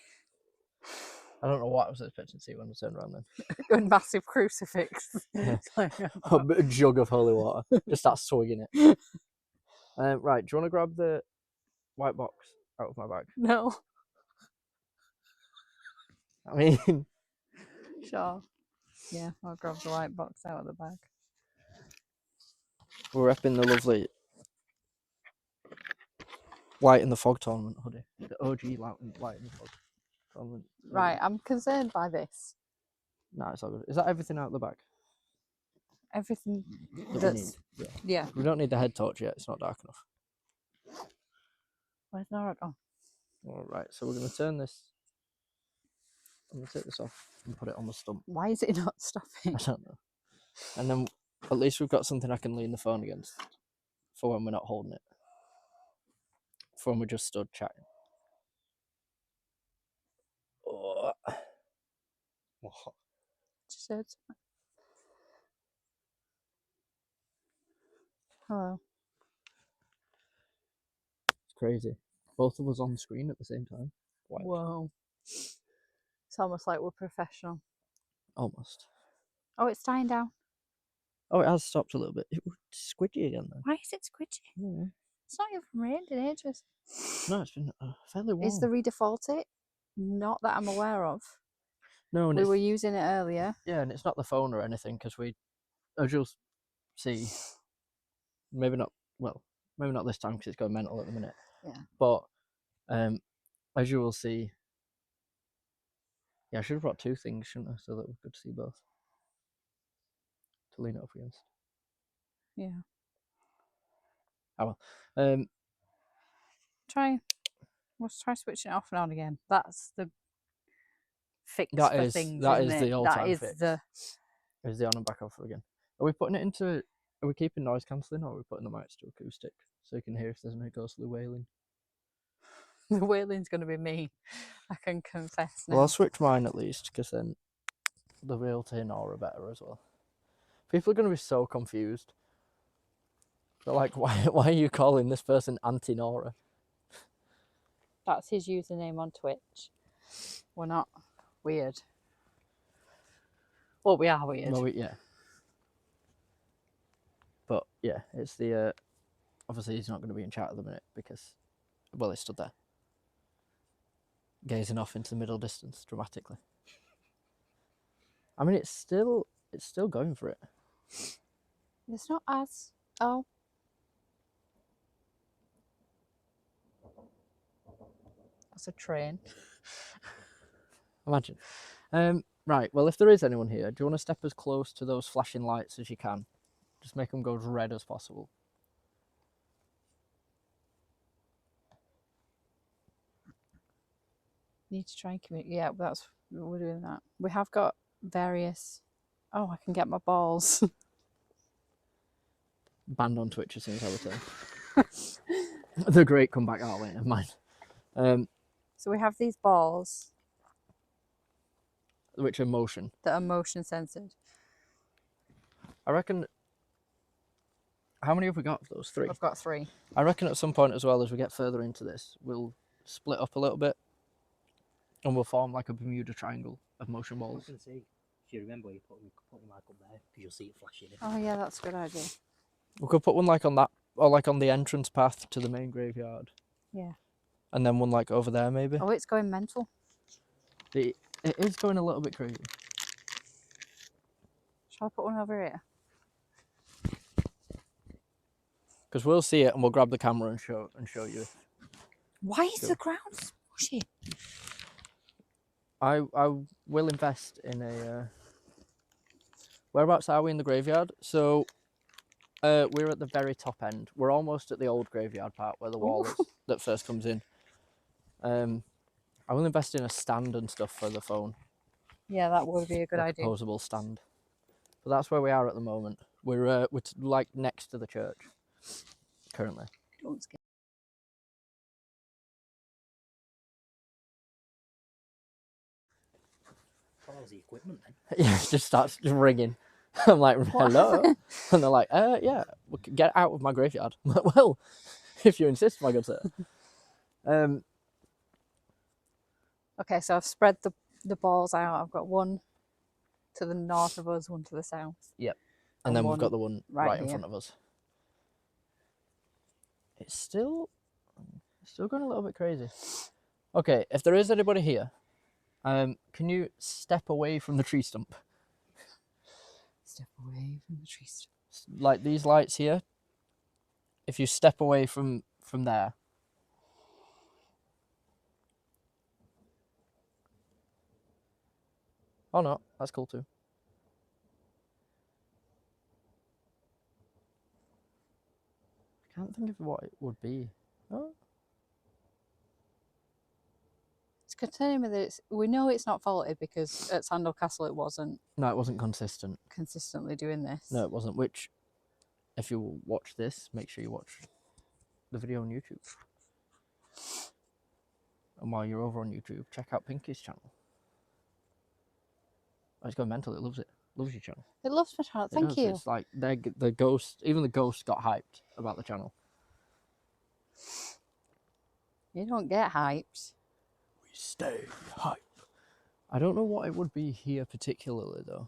I don't know what I was expecting to see when I turned around then.
A massive crucifix. It's like,
A big jug of holy water. Just start swinging it. Right, do you want to grab the white box out of my bag?
no.
I mean,
Sure. Yeah, I'll grab the white box out of the bag.
we're repping the lovely Light in the Fog tournament hoodie. The OG Light in the Fog tournament.
Right, I'm concerned by this.
No, it's all good. Is that everything out of the bag?
Everything
that we
that's...
need?
Yeah.
We don't need the head torch yet. It's not dark enough.
Where's Nora gone?
Alright, so we're going to turn this. I'm going to take this off and put it on the stump.
Why is it not stopping?
I don't know. And then at least we've got something I can lean the phone against for when we're not holding it. For when we just stood chatting. Oh. What?
She said something. Hello.
It's crazy. Both of us on the screen at the same time. Wild.
Whoa. It's almost like we're professional.
Almost.
Oh, it's dying down.
Oh, it has stopped a little bit. It was squidgy again then.
Why is it squidgy?
Yeah.
It's not even rained in ages.
No, it's been fairly warm.
Is the redefault it? Not that I'm aware of.
No, and
we were using it earlier.
Yeah, and it's not the phone or anything because as you'll see, maybe not this time because it's going mental at the minute.
Yeah.
But as you will see, yeah, I should have brought two things, shouldn't I, so that we could see both to lean it up against.
Yeah.
Oh well.
Let's try switching it off and on again. That's the fix
That
for
is
things.
that
isn't
is
it?
the all-time
That is
fix.
the.
Is the on and back off again? Are we putting it into? Are we keeping noise cancelling, or are we putting the mics to acoustic so you can hear if there's any ghostly wailing?
The wailing's going to be me. I can confess now.
Well, I'll switch mine at least because then they'll be able to hear Nora better as well. People are going to be so confused. They're like, why are you calling this person Auntie Nora?
That's his username on Twitch. We're not weird. Well, we are weird.
No, yeah. But yeah, it's the obviously he's not going to be in chat at the minute because, well, he stood there gazing off into the middle distance dramatically. I mean, it's still going for it.
It's not as... Oh. That's a train.
Imagine. Right, well, if there is anyone here, do you want to step as close to those flashing lights as you can? Just make them go as red as possible.
Need to try and communicate. Yeah, we're doing that. We have got various... Oh, I can get my balls.
Banned on Twitch as soon as I return. The great comeback. Oh, wait, never mind.
So we have these balls.
Which are motion.
That are motion censored.
I reckon... How many have we got of those? 3?
I've got 3.
I reckon at some point as well, as we get further into this, we'll split up a little bit and we'll form like a Bermuda Triangle of motion balls.
I was going to say, if you remember, you put your mic up there because you'll see it flashing.
Oh yeah, that's a good idea.
We could put one like on that, or like on the entrance path to the main graveyard.
Yeah.
And then one like over there maybe.
Oh, it's going mental.
It is going a little bit crazy.
Shall I put one over here?
Because we'll see it and we'll grab the camera and show you.
Why is
Sure.
the ground smushy?
I will invest in a. Whereabouts are we in the graveyard? So, we're at the very top end. We're almost at the old graveyard part where the wall is that first comes in. I will invest in a stand and stuff for the phone.
Yeah, that would be a good
A
idea.
composable stand. But that's where we are at the moment. We're like next to the church currently.
Don't scare.
Follows the equipment then.
Yeah, it just starts ringing. I'm like, hello, and they're like, yeah, get out of my graveyard. I'm like, well, if you insist, my good sir.
Okay, so I've spread the balls out. I've got one to the north of us, one to the south.
Yep. And then we've got the one right in
here.
front of us. It's still going a little bit crazy. Okay, if there is anybody here, can you step away from the tree stump?
Step away from the tree stump.
Like these lights here. If you step away from there. Oh no, that's cool too. I can't think of what it would be. Oh.
It's concerning me that we know it's not faulted because at Sandal Castle it wasn't.
No, it wasn't consistent.
Consistently doing this.
No, it wasn't. Which, if you watch this, make sure you watch the video on YouTube. And while you're over on YouTube, check out Pinky's channel. Oh, it's going mental. It loves it. Loves your channel.
It loves my channel. Thank you.
It's like the ghost. Even the ghost got hyped about the channel.
You don't get hyped.
We stay hype. I don't know what it would be here particularly though.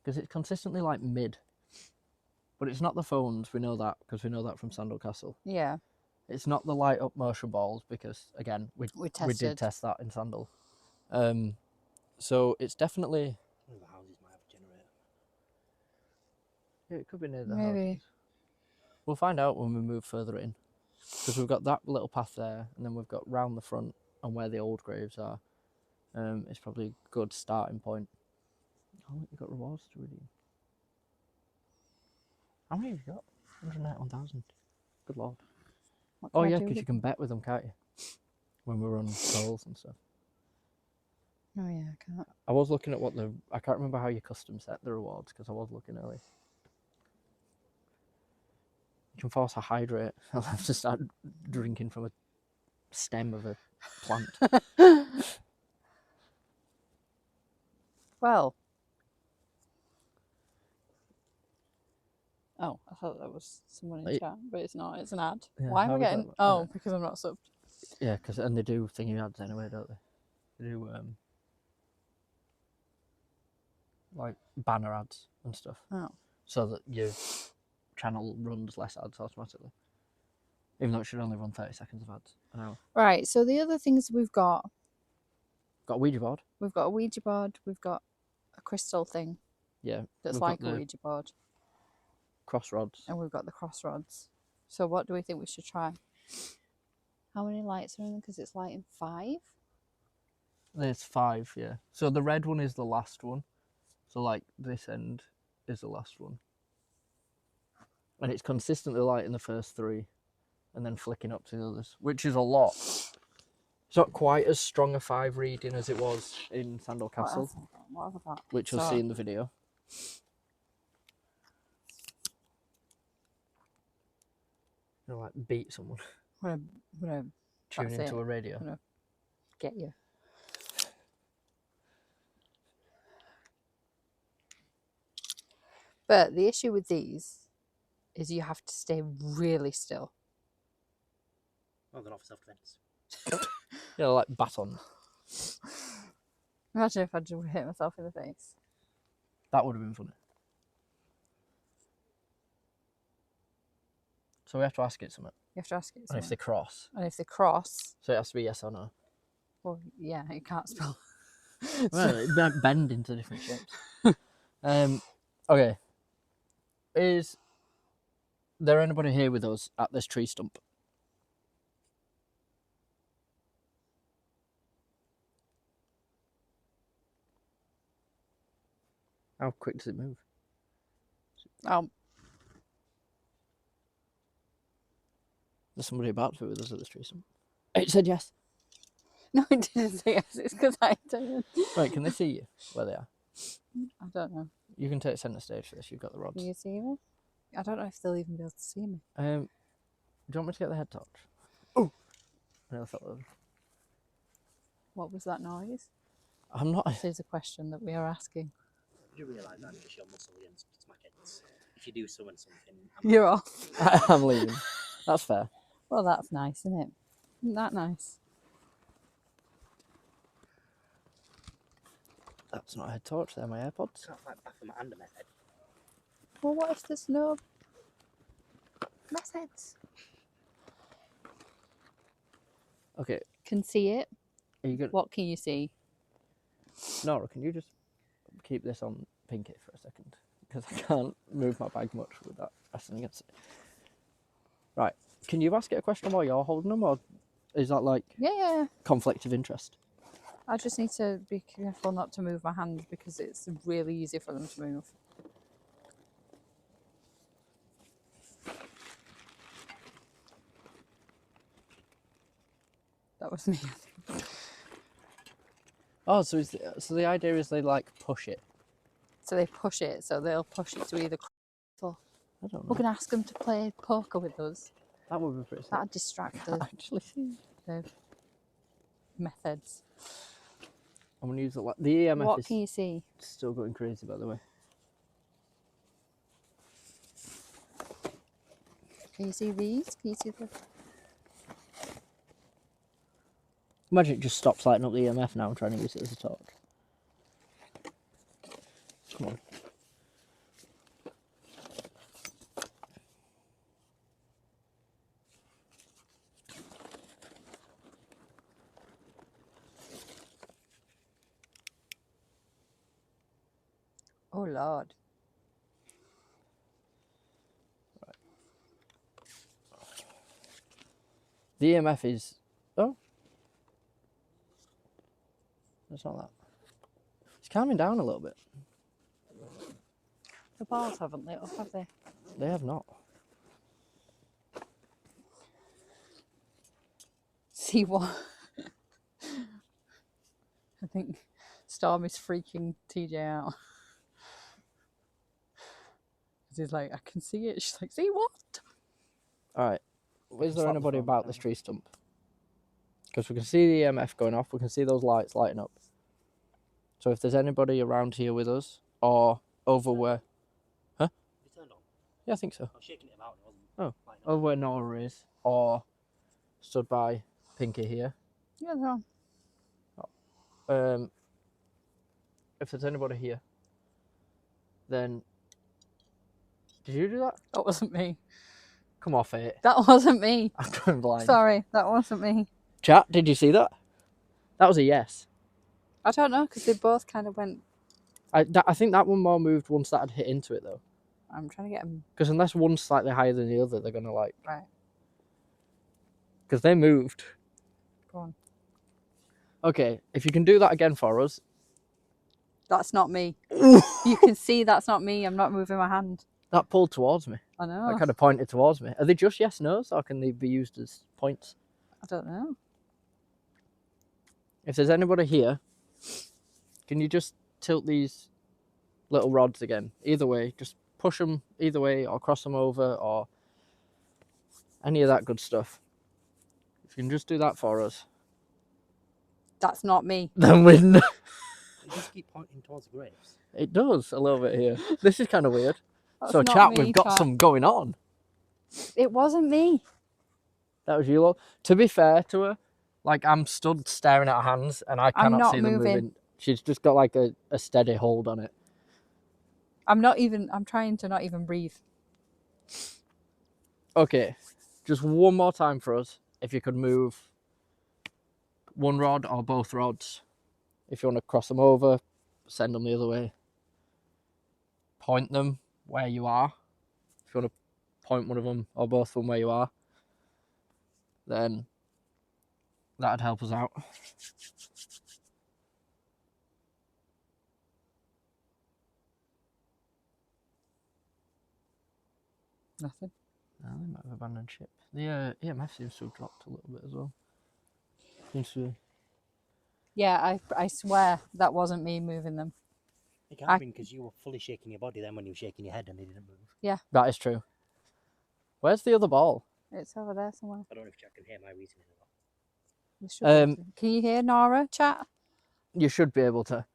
Because it's consistently like mid. But it's not the phones, we know that, because we know that from Sandal Castle.
Yeah.
It's not the light up motion balls, because again, we did test that in Sandal. So it's definitely...
One of the houses might have a generator.
Yeah, it could be near the
Maybe.
houses. We'll find out when we move further in. Because we've got that little path there, and then we've got round the front and where the old graves are. It's probably a good starting point. Oh, you've got rewards to redeem. How many have you got? 191,000. Good lord. Oh yeah, because you can bet with them, can't you? When we run goals and stuff.
Oh yeah, I can't.
I was looking at I can't remember how you custom set the rewards, because I was looking earlier. You can force a hydrate. I'll have to start drinking from a stem of a plant.
Well. Oh, I thought that was someone in chat, but it's not. It's an ad.
Yeah,
why am I getting... Oh, because I'm not subbed.
Yeah, and they do thingy ads anyway, don't they? They do like banner ads and stuff.
Oh.
So that your channel runs less ads automatically. Even though it should only run 30 seconds of ads an hour.
Right, so the other things we've got...
Got a Ouija board.
We've got a Ouija board. We've got a crystal thing.
Yeah.
That's like a Ouija board.
Crossroads.
And we've got the crossroads. So what do we think we should try? How many lights are in them? Because it's lighting 5?
There's 5, yeah. So the red one is the last one. So like this end is the last one. And it's consistently lighting the first 3 and then flicking up to the others, which is a lot. It's not quite as strong a 5 reading as it was in Sandal Castle,
what have I got?
which you'll see in the video. You know, like beat someone.
I'm gonna
Tune into a radio.
I'm gonna get you. But the issue with these is you have to stay really still.
Oh, they're not for self-defense.
Yeah, like batons.
Imagine if I just hit myself in the face.
That would have been funny. So we have to ask it something.
You have to ask it
And if they cross.
And if they cross...
So it has to be yes or no.
Well, yeah, you can't spell.
Well, it might bend into different shapes. Okay. Is there anybody here with us at this tree stump? How quick does it move? There's somebody about to be with us at this tree stump. It said yes.
No, it didn't say yes. It's because I didn't.
Right, can they see you where they are?
I don't know.
You can take centre stage for this. You've got the rods.
Can you see me? I don't know if they'll even be able to see me.
Do you want me to get the head torch? Oh, I nearly fell over.
What was that noise?
I'm not.
This is a question that we are asking.
You do realise that's just your muscle against my heads. If you do summon something,
You're off.
I'm leaving. That's fair.
Well, that's nice, isn't it? Isn't that nice?
That's not a head torch. They're my AirPods.
can't fight back from my under my head.
Well, what if there's no methods?
Okay.
Can see it.
Are you good?
What can you see?
Nora, can you just keep this on Pinky for a second? Because I can't move my bag much with that pressing against it. Right. Can you ask it a question while you're holding them, or is that like
Yeah.
conflict of interest?
I just need to be careful not to move my hands because it's really easy for them to move. That was me.
Oh, so the idea is they like push it.
So they push it, so they'll push it to either. So
I don't know.
we're going to ask them to play poker with us.
That would be pretty sick.
That'd distract the
Actually,
methods.
I'm gonna use it like the EMF
What
is
can you see?
still going crazy, by the way.
Can you see these? Can you see the...
Imagine it just stops lighting up the EMF now. I'm trying to use it as a torch. Come on.
Oh, Lord.
Right. The EMF is... Oh. That's not that. It's calming down a little bit.
The bars haven't lit up, have they?
They have not.
See what? I think Storm is freaking TJ out. He's like, I can see it. She's like, see what?
Alright. Is there anybody about this tree stump? Because we can see the EMF going off. We can see those lights lighting up. So if there's anybody around here with us, or over where... Huh?
You turned on?
Yeah, I think so.
I was shaking it out. It wasn't.
Oh.
lighting up.
Over where Nora is, or stood by Pinky here.
Yeah, they're on.
If there's anybody here, then... Did you do that?
That wasn't me.
Come off it.
That wasn't me.
I'm going blind.
Sorry, that wasn't me.
Chat, did you see that? That was a yes.
I don't know, because they both kind of went...
I think that one more moved once that had hit into it, though.
I'm trying to get them...
Because unless one's slightly higher than the other, they're going to like...
Right.
Because they moved.
Go on.
Okay, if you can do that again for us.
That's not me. You can see that's not me. I'm not moving my hand.
That pulled towards me.
I know.
That kind of pointed towards me. Are they just yes, no's, or can they be used as points?
I don't know.
If there's anybody here, can you just tilt these little rods again? Either way, just push them either way, or cross them over, or any of that good stuff. If you can just do that for us,
That's not me.
then we know.
You just keep pointing towards the graves.
It does a little bit here. This is kind of weird.
That's
So
not
chat,
me,
we've got
chat.
some going on.
It wasn't me.
That was you lot. To be fair to her, like I'm stood staring at her hands and I cannot
not
see them
moving.
moving. She's just got like a steady hold on it.
I'm trying to not even breathe.
Okay, just one more time for us. If you could move one rod or both rods If you want to cross them over, send them the other way. Point them where you are. If you want to point one of them or both of them where you are, then that'd help us out.
Nothing.
No, they might have abandoned ship. The EMF seems to have dropped a little bit as well. Seems to be...
Yeah, I swear that wasn't me moving them.
It can't be because you were fully shaking your body then when you were shaking your head and they didn't move.
Yeah.
That is true. Where's the other ball?
It's over there somewhere.
I don't know if Jack can hear my reasoning or not.
You should be able to. Can you hear Nora chat?
You should be able to.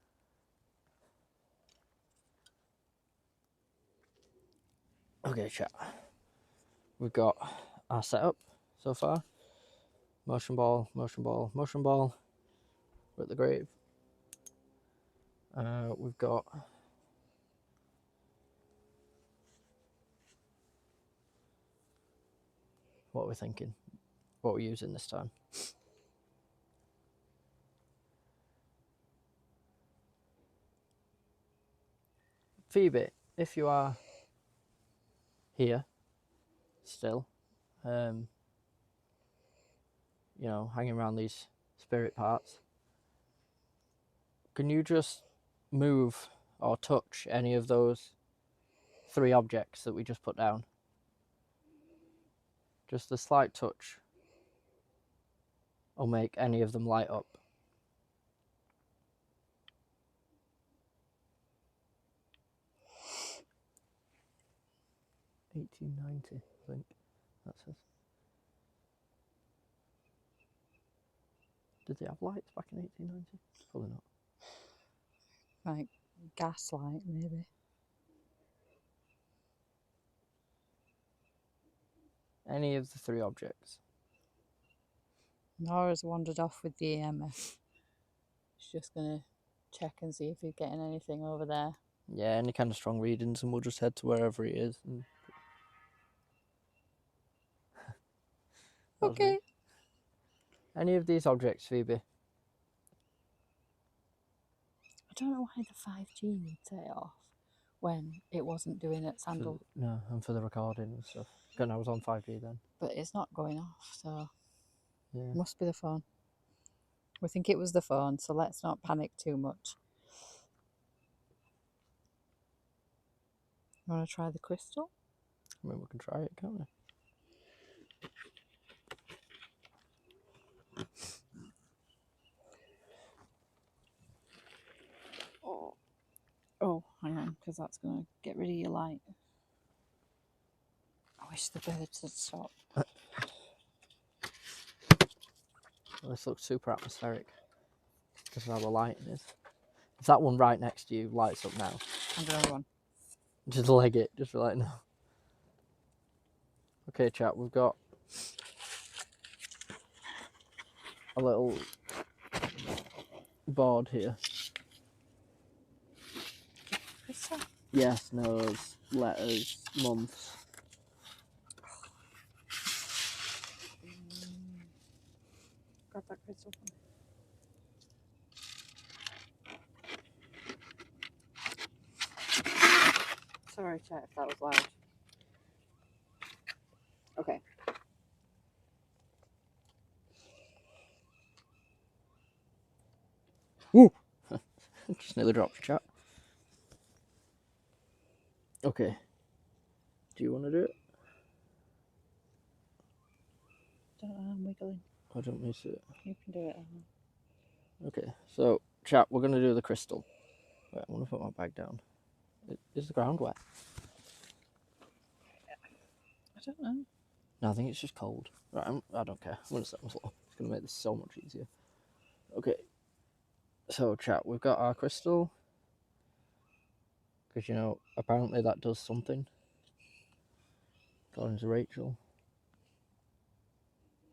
Okay, chat. We've got our setup so far. Motion ball, motion ball, motion ball. We're at the grave. We've got... What are we thinking? What are we using this time? Phoebe, if you are here still, you know, hanging around these spirit parts, can you just move or touch any of those 3 objects that we just put down? Just a slight touch will make any of them light up. $18.90, I think that says. Did they have lights back in 1890? Probably not.
Like gaslight, maybe.
Any of the 3 objects.
Nora's wandered off with the EMF. She's just gonna check and see if he's getting anything over there.
Yeah, any kind of strong readings, and we'll just head to wherever he is. And...
Okay.
Any of these objects, Phoebe?
I don't know why the 5G would set off when it wasn't doing it, Sandal.
No, and for the recording and stuff. I was on 5G then.
But it's not going off, so
Yeah.
must be the phone. We think it was the phone, so let's not panic too much. You want to try the crystal?
I mean, we can try it, can't we?
Oh, hang on, because that's going to get rid of your light. I wish the birds had stopped.
This looks super atmospheric because of how the lighting is. If that one right next to you lights up now,
And another one.
just leg it, just like no. Okay, chat, we've got a little board here.
Crystal?
Yes, no's, letters, months.
Grab that crystal for me. Sorry, chat, if that was loud. Okay.
Woo! Just nearly dropped your chat. Okay. Do you want to do it?
Don't know, I'm wiggling.
I don't miss it.
You can do it.
Okay, so chat, we're going to do the crystal. Wait, I'm going to put my bag down. Is the ground wet?
I don't know.
No, I think it's just cold. Right, I don't care. I'm going to set myself. It's going to make this so much easier. Okay. So, chat, we've got our crystal. Because, you know, apparently that does something. According to Rachel.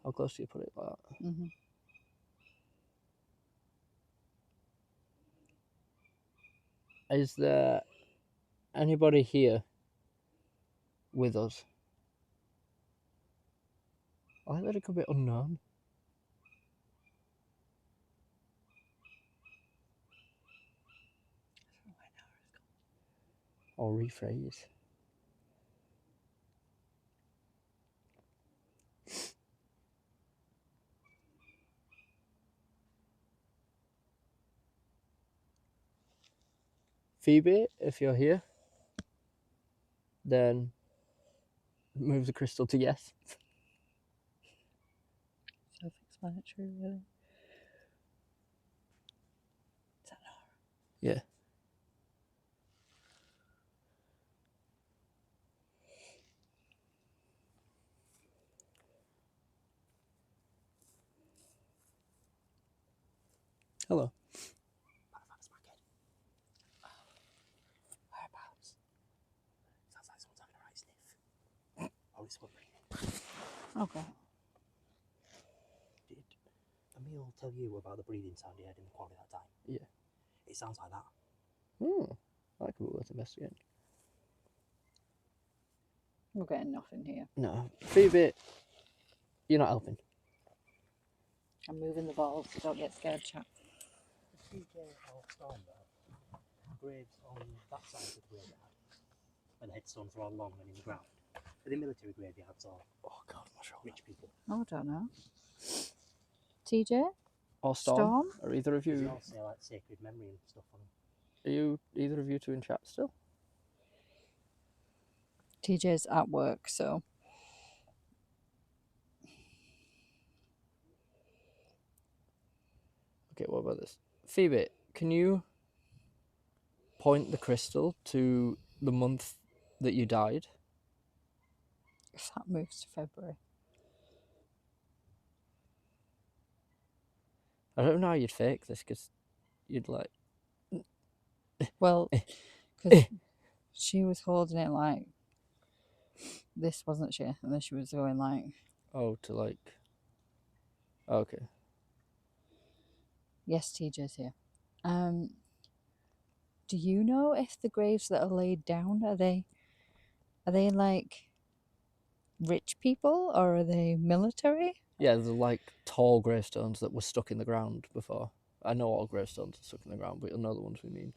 How close do you put it like that?
Mm-hmm.
Is there anybody here with us? I think that it could be unknown. Or rephrase. Phoebe, if you're here, then move the crystal to yes.
Self-explanatory, really. Is that Nora?
Yeah. Hello.
That's my kid. Whereabouts? Sounds like someone's having a right sniff. Oh, it's what breathing.
Okay.
Did Emil tell you about the breathing sound he heard in the quarry that time?
Yeah.
It sounds like that.
That could be worth investigating.
We're getting nothing here.
No. Phoebe, you're not helping.
I'm moving the balls, so don't get scared, chat.
The CJ or Storm though, graves on that side of the graveyard, where the headstones are all long and in the ground. Are they military graveyards or rich people?
Oh, I don't know. TJ?
Or Storm?
Storm?
Are either of
Does
you...
it all say like sacred memory and stuff on them?
Are you either of you two in chat still?
TJ's at work, so...
Okay, what about this? Phoebe, can you point the crystal to the month that you died?
If that moves to February.
I don't know how you'd fake this, because you'd like...
Well, because she was holding it like this, wasn't she? And then she was going like...
Oh, to like... Okay.
Yes, TJ's here. Do you know if the graves that are laid down, are they like rich people or are they military?
Yeah, they're like tall gravestones that were stuck in the ground before. I know all gravestones are stuck in the ground, but you'll know the ones we mean.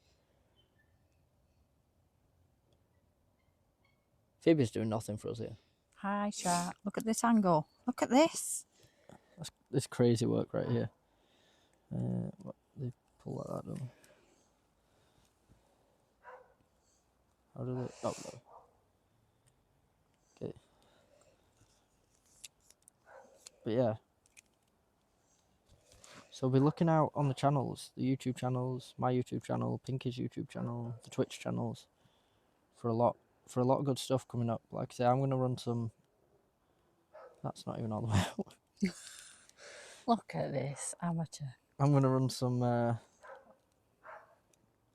Phoebe's doing nothing for us here.
Hi, chat. Look at this angle. Look at this.
That's this crazy work right here. What, they pull like that, don't they? How do they... Oh, no. Okay. But yeah. So we'll be looking out on the channels, the YouTube channels, my YouTube channel, Pinky's YouTube channel, the Twitch channels, for a lot of good stuff coming up. Like I say, I'm going to run some... That's not even all the way out.
Look at this amateur.
I'm going to run some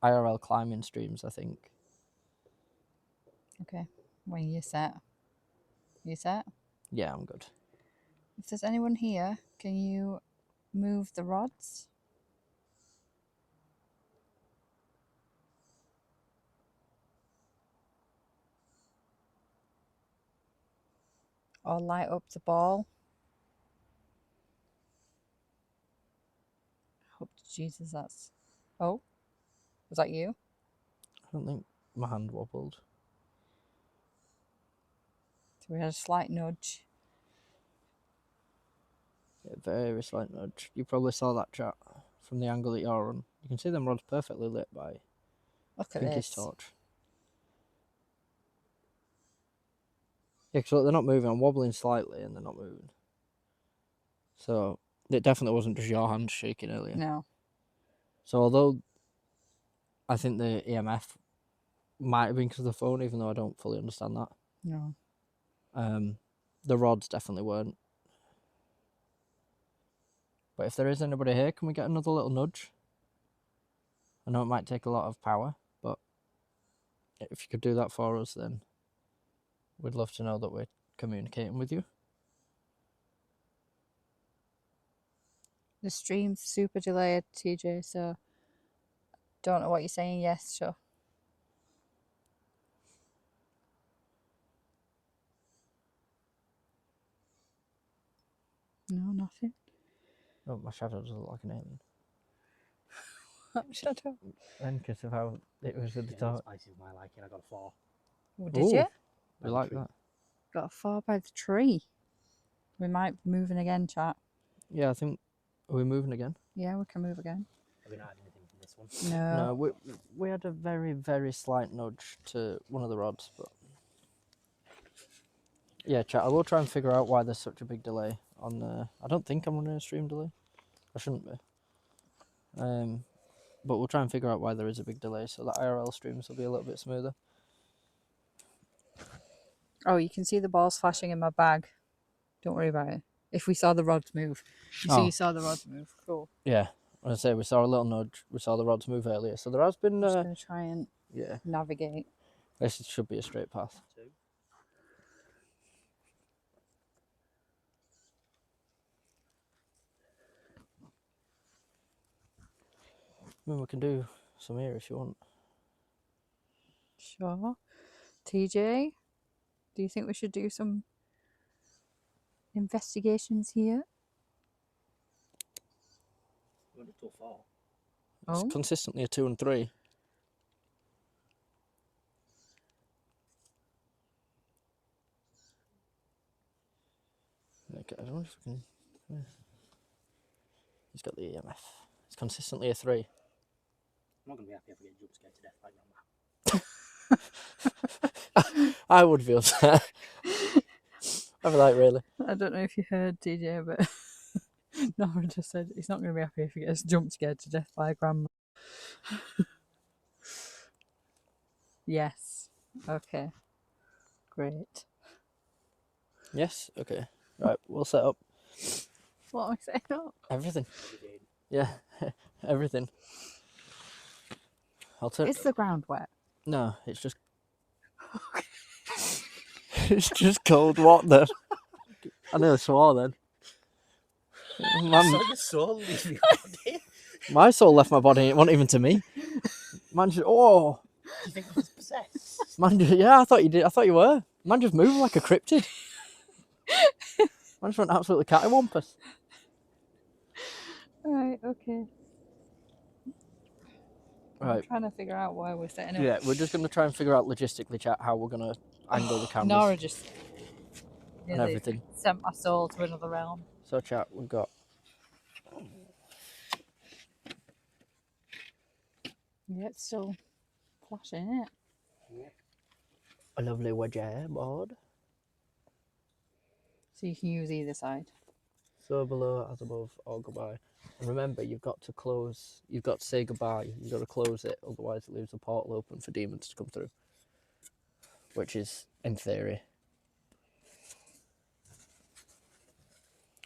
IRL climbing streams, I think.
Okay, when you're set. You set?
Yeah, I'm good.
If there's anyone here, can you move the rods? Or light up the ball? Hope to Jesus that's... Oh? Was that you?
I don't think my hand wobbled.
So we had a slight nudge.
Yeah, very slight nudge. You probably saw that, chat, from the angle that you're on. You can see them rods perfectly lit by
Look at
Pinky's
this.
torch. Yeah, because they're not moving. I'm wobbling slightly and they're not moving. So it definitely wasn't just your hand shaking earlier.
No.
So although I think the EMF might have been because of the phone, even though I don't fully understand that.
No.
The rods definitely weren't. But if there is anybody here, can we get another little nudge? I know it might take a lot of power, but if you could do that for us, then we'd love to know that we're communicating with you.
The stream's super delayed, TJ, so don't know what you're saying. Yes, sure. No, nothing.
Oh, my shadow doesn't look like an alien.
shadow.
Then because of how it was with the
Yeah,
torch.
spicy for my liking. I got a 4.
Oh, did
Ooh,
you?
We like that.
Got a 4 by the tree. We might be moving again, chat.
Yeah, I think. Are we moving again?
Yeah, we can move again.
Have we not had anything from this one?
No.
No, we had a very, very slight nudge to one of the rods, but yeah, chat. I will try and figure out why there's such a big delay on the. I don't think I'm running a stream delay. I shouldn't be. But we'll try and figure out why there is a big delay, so that IRL streams will be a little bit smoother.
Oh, you can see the balls flashing in my bag. Don't worry about it. If we saw the rods move. You saw the rods move. Cool.
Yeah, as I say, we saw a little nudge. We saw the rods move earlier, so there has been.
I'm just going to try and
Yeah,
navigate.
this should be a straight path.
2.
I mean, we can do some here if you want.
Sure. TJ, do you think we should do some investigations here?
We went up to a 4.
It's
Oh,
consistently a 2 and 3. Okay, I don't know if we can. Yeah. He's got the EMF. It's consistently a 3.
I'm not going to be happy if we get jump scared to death like Grandma.
I would feel sad. I'd be like, really?
I don't know if you heard TJ, but Nora just said he's not going to be happy if he gets jump scared to death by a grandma. Yes. Okay. Great.
Yes? Okay. Right, we'll set up
What am I saying? Oh.
everything. Yeah, everything. I'll turn.
Is the ground wet?
No, it's just. It's just cold water. I nearly swore then. Man,
your soul leave your body.
my soul left my body. It wasn't even to me. Man, just
Do you think I was possessed?
man, yeah, I thought you did. I thought you were. Man, just moving like a cryptid. Man, just went absolutely cattywampus.
Right, okay. I'm
Right.
trying to figure out why we're setting up.
Yeah, we're just gonna try and figure out logistically, chat, how we're gonna angle the cameras
Nora just
and everything.
sent my soul to another realm.
So, chat, we've got.
Yeah, it's still flashing, isn't it?
Yeah.
A lovely wedge board.
So you can use either side.
So below, as above, or goodbye. And remember, you've got to close. You've got to say goodbye. You've got to close it, otherwise it leaves a portal open for demons to come through. Which is, in theory.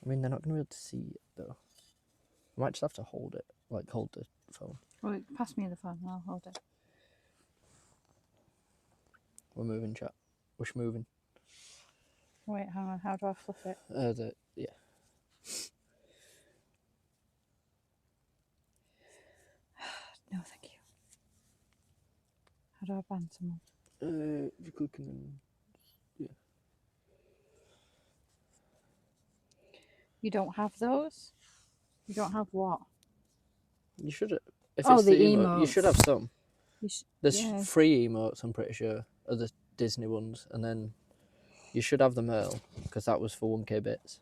I mean, they're not going to be able to see it though. I might just have to hold it, like hold the phone.
Well, pass me the phone and I'll hold it.
We're moving, chat. We're moving.
Wait, hang on. How do I flip it?
Yeah.
No, thank you. How do I ban someone?
You click and then. Yeah.
You don't have those? You don't have what?
You should. If
Oh,
it's
the
emote, you should have
emotes.
some. There's
yeah.
free emotes, I'm pretty sure, are the Disney ones, and then you should have the Merle, because that was for 1k bits.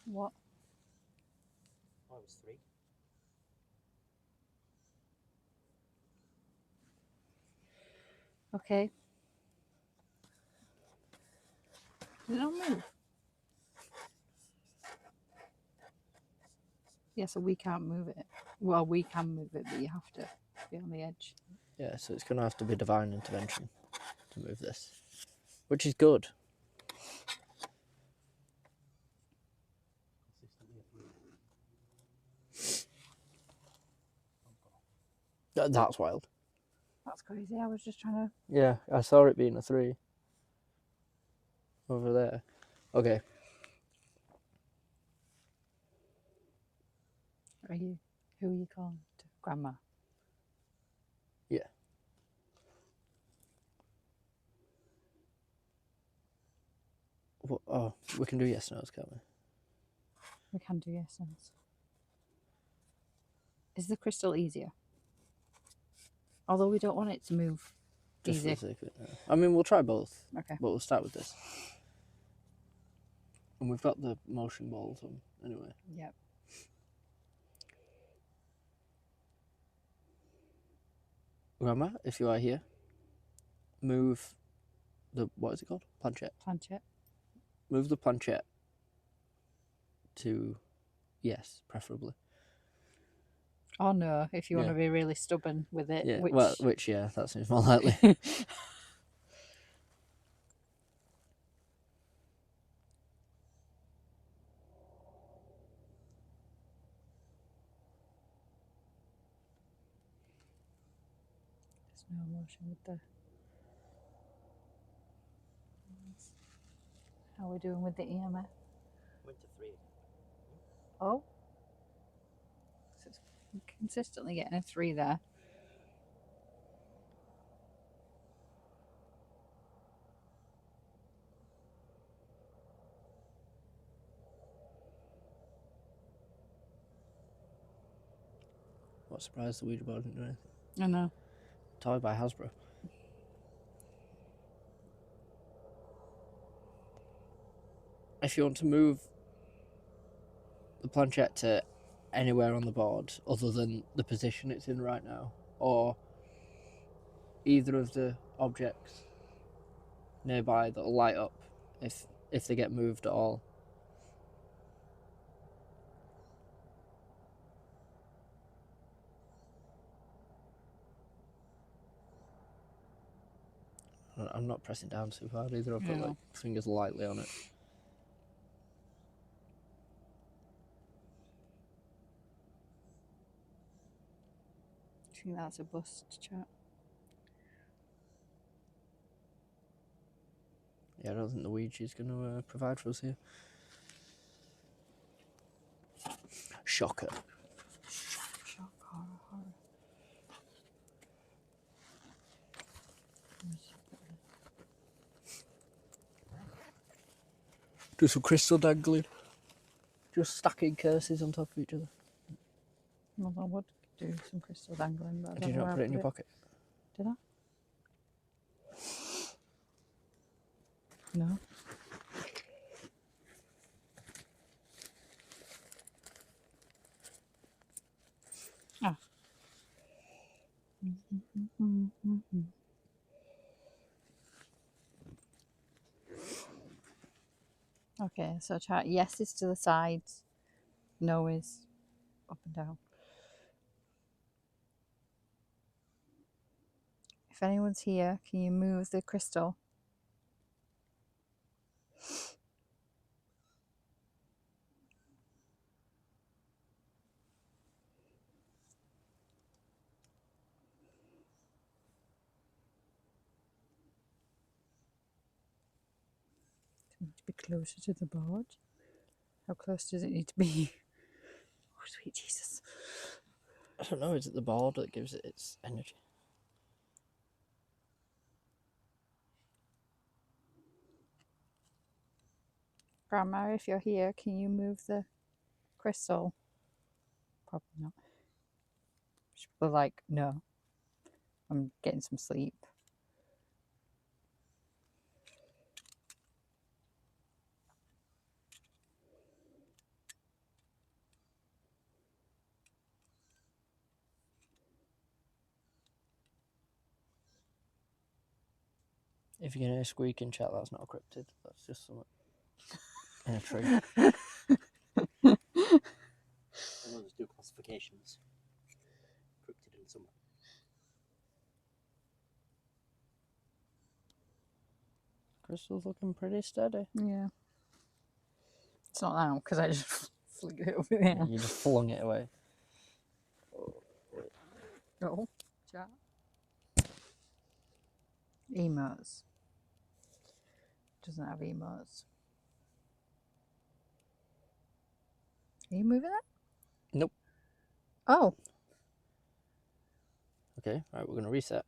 What?
Oh, it was 3.
Okay. Did it not move? Yeah, so we can't move it. Well, we can move it, but you have to be on the edge.
Yeah, so it's going to have to be divine intervention to move this, which is good.
Consistently a 3.
That's wild.
That's crazy. I was just trying to...
Yeah, I saw it being a 3 over there. Okay.
Who are you calling? Grandma.
Yeah. Oh, we can do yes no's, can't we?
We can do yes and Is the crystal easier? Although we don't want it to move.
Just for
Easy.
the sake of it. Yeah. I mean, we'll try both.
Okay.
But we'll start with this. And we've got the motion balls on anyway.
Yep.
Grandma, if you are here, move the, what is it called? Planchette.
Planchette.
Move the planchette to yes, preferably.
Oh no, if you want
Yeah.
to be really stubborn with it.
Yeah,
Which...
yeah, that seems more likely.
There's no motion with the... How are we doing with the EMF?
Went to 3.
Oh. So it's consistently getting a 3 there.
What surprised the Ouija board didn't do anything.
I know.
Toy by Hasbro. If you want to move the planchette to anywhere on the board other than the position it's in right now, or either of the objects nearby that'll light up if they get moved at all. I'm not pressing down too hard either. I've got
No.
like fingers lightly on it.
I think that's a bust, chat.
Yeah, I don't think the Ouija's going to provide for us here. Shocker.
Shock, horror, horror.
Do some crystal dangling. Just stacking curses on top of each other.
Well, I would do some crystal dangling, but I
Did
don't
you
know
not
where
put it
I
in your pocket?
Did I? No. Ah. Okay, so chat. Yes is to the sides. No is up and down. If anyone's here, can you move the crystal? Does it need to be closer to the board? How close does it need to be? Oh, sweet Jesus.
I don't know, is it the board that gives it its energy?
Grandma, if you're here, can you move the crystal? Probably not. She's probably like, no. I'm getting some sleep.
If you can hear a squeak in chat, that's not a cryptid. That's just something in a tree.
I know there's 2 classifications. Cryptid and summer.
Crystal's looking pretty steady.
Yeah. It's not now because I just flicked it over there.
You just flung it away.
Oh, chat. Emotes. Doesn't have emotes. Are you moving that?
Nope.
Oh.
Okay, right, we're going to reset.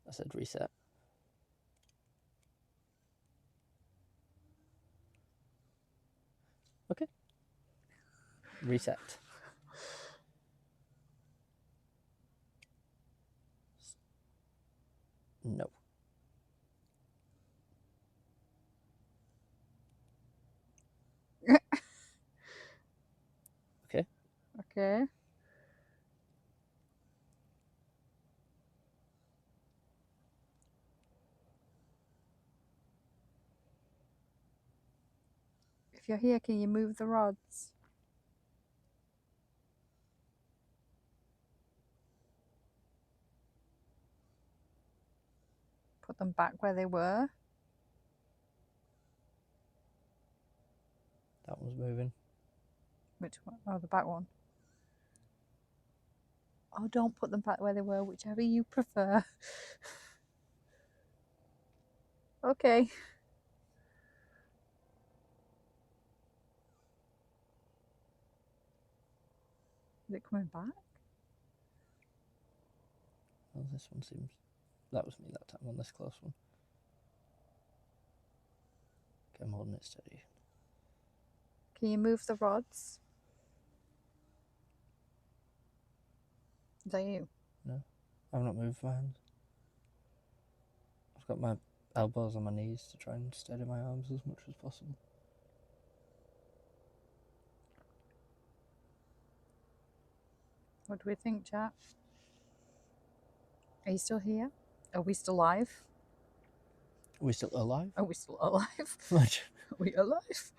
I said reset. Okay. Reset. No. Okay.
Okay. If you're here, can you move the rods? Put them back where they were.
That one's moving.
Which one? Oh, the back one. Oh, don't put them back where they were, whichever you prefer. Okay. Is it coming back?
Well, this one seems... That was me that time on this close one. Okay, I'm holding it steady.
Can you move the rods? Is that you?
No, I've not moved my hands. I've got my elbows on my knees to try and steady my arms as much as possible.
What do we think, chat? Are you still here? Are we still live?
Are we still alive?
Are we still alive?
Like,
Are we alive?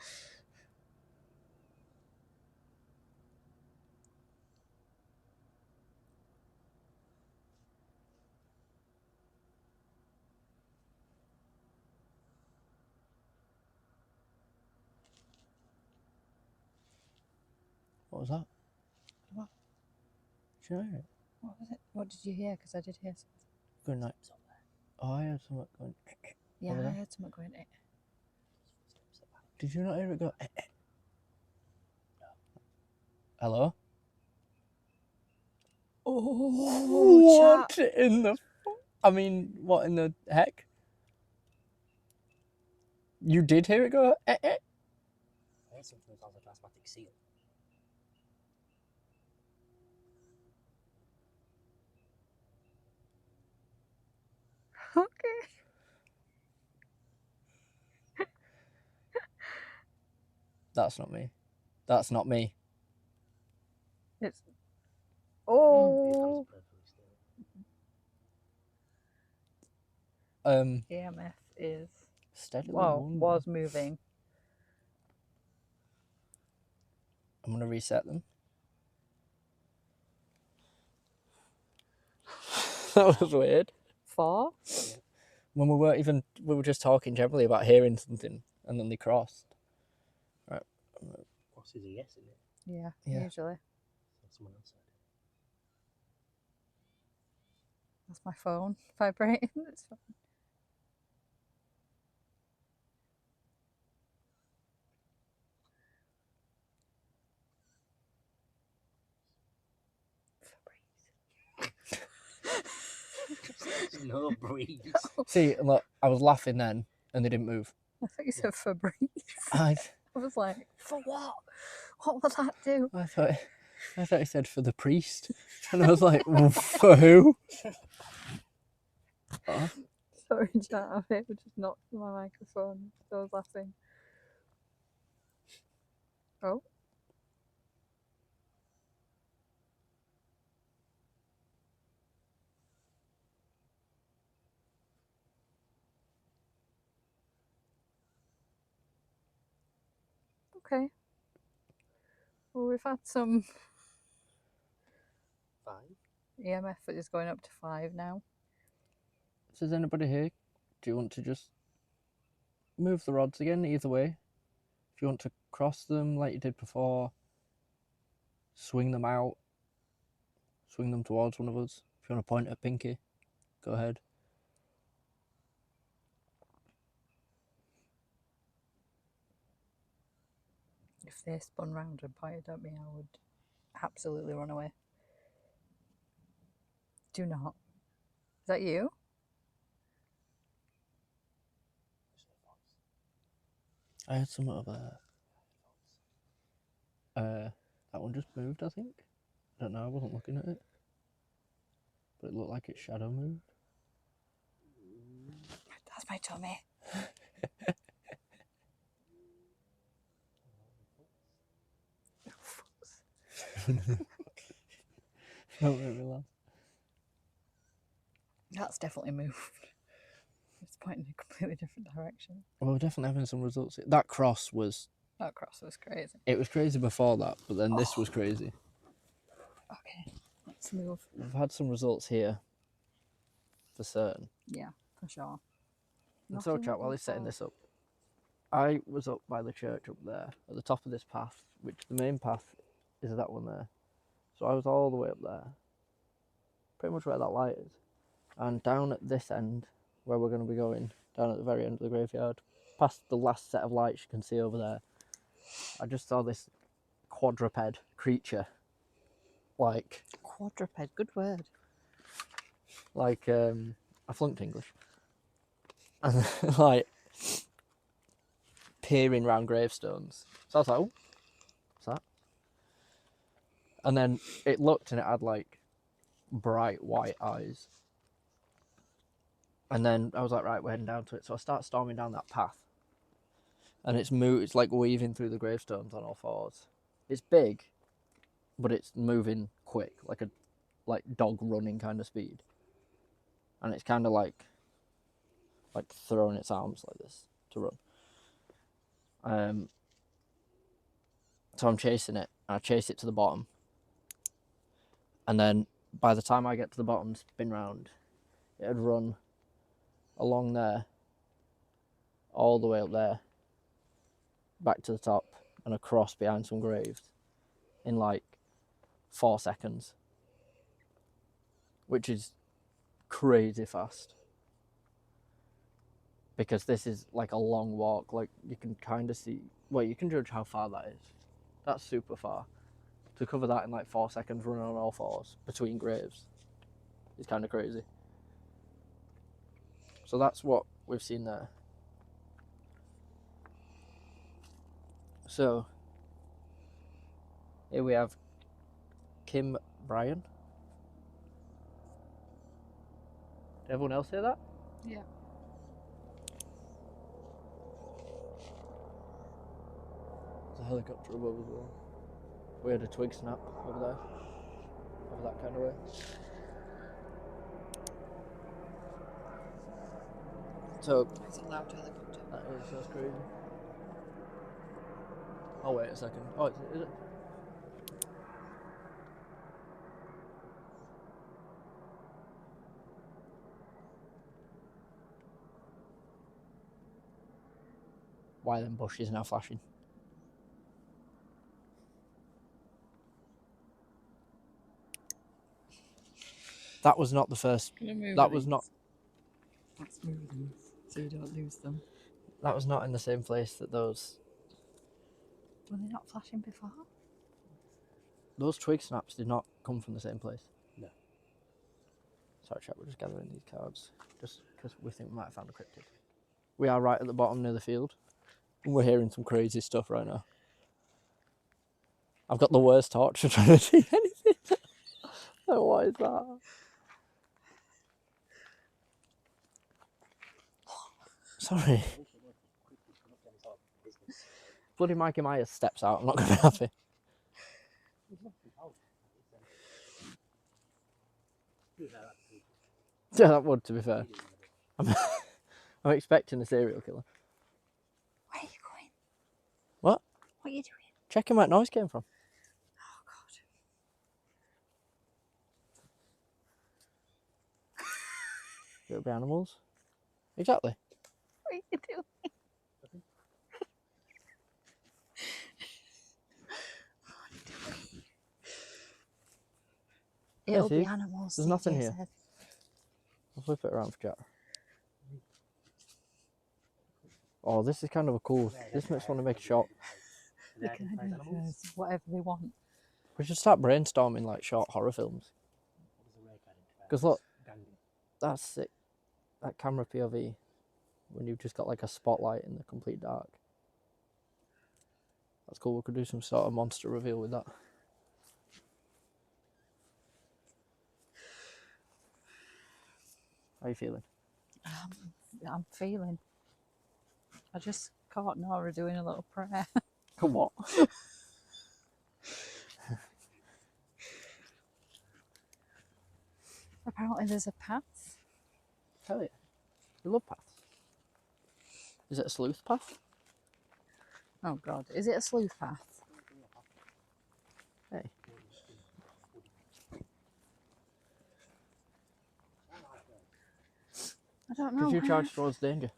what was that?
What?
Did you hear it?
What was it? What did you hear? Because I did hear something.
Good night. Oh, I heard something going...
Yeah,
over
I
there.
heard something going.
Did you not hear it go... No. Hello?
Oh,
What in the... I mean, what in the heck? You did hear it go...
I heard something that sounds like an asthmatic seal.
Okay.
That's not me. That's not me.
It's.
It
Oh.
sounds perfectly still.
EMF is.
Steadily
Well,
moving.
was moving.
I'm going to reset them. That was weird.
4.
When we were just talking generally about hearing something, and then they crossed. Right.
Cross is a yes, isn't it?
Yeah,
Yeah.
usually.
So someone else said it.
That's my phone vibrating. It's fine.
There's no breeze.
See, look, I was laughing then, and they didn't move.
I thought you said Febreze.
I
was like, for what? What will that do?
I thought he said for the priest, and I was like, well, for who? Oh,
Sorry, chat. I hit just knocked my microphone. So I was laughing. Oh. Okay. Well, we've had some
5.
EMF that is going up to 5 now.
so is anybody here? Do you want to just move the rods again? Either way, if you want to cross them like you did before, swing them out, swing them towards one of us. If you want to point at Pinky, go ahead.
If they spun round and pointed at me, I would absolutely run away. Do not. Is that you?
I had some over there. That one just moved, I think. I don't know, I wasn't looking at it. But it looked like its shadow moved.
my tummy.
Don't make me laugh.
That's definitely moved. It's pointing in a completely different direction.
Well, we're definitely having some results. That cross was...
That cross was crazy.
It was crazy before that, but then this was crazy.
Okay, let's move.
We've had some results here. For certain.
Yeah, for sure.
And so, chat, while he's setting this up, I was up by the church up there, at the top of this path, which the main path is that one there. So I was all the way up there, pretty much where that light is. And down at this end, where we're going to be going, down at the very end of the graveyard, past the last set of lights you can see over there, I just saw this quadruped creature. Like...
Quadruped, good word.
Like, I flunked English. And, like, peering round gravestones. So I was like, oh, what's that? And then it looked and it had, like, bright white eyes. And then I was like, right, we're heading down to it. So I start storming down that path. And it's like weaving through the gravestones on all fours. It's big, but it's moving quick, like a dog running kind of speed. And it's kind of like throwing its arms like this to run. So I'm chasing it. And I chase it to the bottom. And then by the time I get to the bottom, spin round, it had run along there, all the way up there, back to the top, and across behind some graves in like 4 seconds, which is crazy fast. Because this is like a long walk, like you can kind of see, well, you can judge how far that is. That's super far. To cover that in like 4 seconds running on all fours between graves is kind of crazy. So that's what we've seen there. So, here we have Kim Bryan. Did everyone else hear that?
Yeah.
There's a helicopter above as well. We had a twig snap over there. Over that kind of way. So,
It's a loud helicopter.
that's crazy. Oh, wait a second. Oh, is it? Why them bushes now flashing? That was not the first. That was not.
Let's move them so you don't lose them.
That was not in the same place that those.
Were they not flashing before?
Those twig snaps did not come from the same place.
No.
Sorry, chat. We're just gathering these cards, just because we think we might have found a cryptid. We are right at the bottom near the field, and we're hearing some crazy stuff right now. I've got the worst torch for trying to see anything. Oh, what is that? Sorry. Bloody Mikey Myers steps out. I'm not going to be happy. Yeah, that would, to be fair. I'm expecting a serial killer.
Where are you going?
What?
What are you doing?
Checking where that noise came from.
Oh, God.
It'll be animals. Exactly.
What are you doing? It'll
see,
be animals.
there's nothing
CJ
here.
said.
I'll flip it around for chat. Oh, this is kind of a cool. This makes me want to make a shot.
They can do whatever they want.
We should start brainstorming like short horror films. Because look, that's sick. That camera POV when you've just got like a spotlight in the complete dark. That's cool. We could do some sort of monster reveal with that. How are you feeling?
I'm feeling. I just caught Nora doing a little prayer.
What?
Apparently there's a path.
Hell yeah. You love paths. Is it a sleuth path?
Oh God, is it a sleuth path?
Hey.
I don't know.
Did you charge towards danger?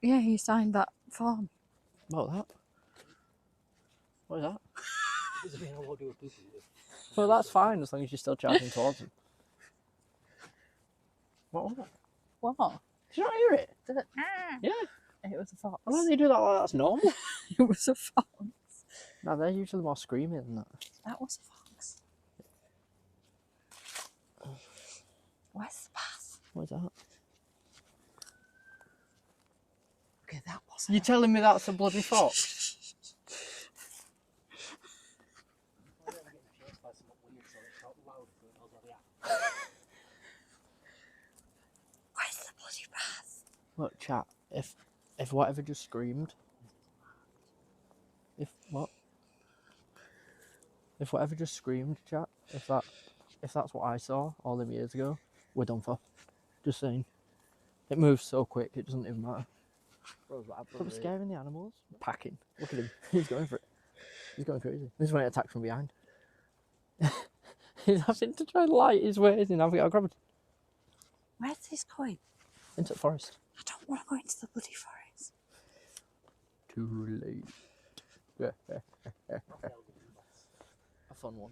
Yeah, he signed that form.
About that? What is that?
Doesn't mean I won't do a poo-poo.
Well, that's fine as long as you're still charging towards him. What was that?
What?
Did you not hear it?
Did it?
Yeah.
It was a fox.
Why don't they do that like that's normal?
It was a fox.
No, they're usually more screamy than that.
That was a fox. Where's the path?
What is that?
Okay, that was.
You telling me that's a bloody fox?
Where's the bloody path?
Look, chat, if whatever just screamed, if whatever just screamed, chat, if that's what I saw all them years ago, we're done for. Just saying. It moves so quick, it doesn't even matter. Stop scaring the animals. Packing. Look at him. He's going for it. He's going crazy. This is when it attacks from behind. He's having to try and light his ways in. I've got to grab it
Where's this going?
into the forest.
I don't want to go into the bloody forest.
Too late. A fun one.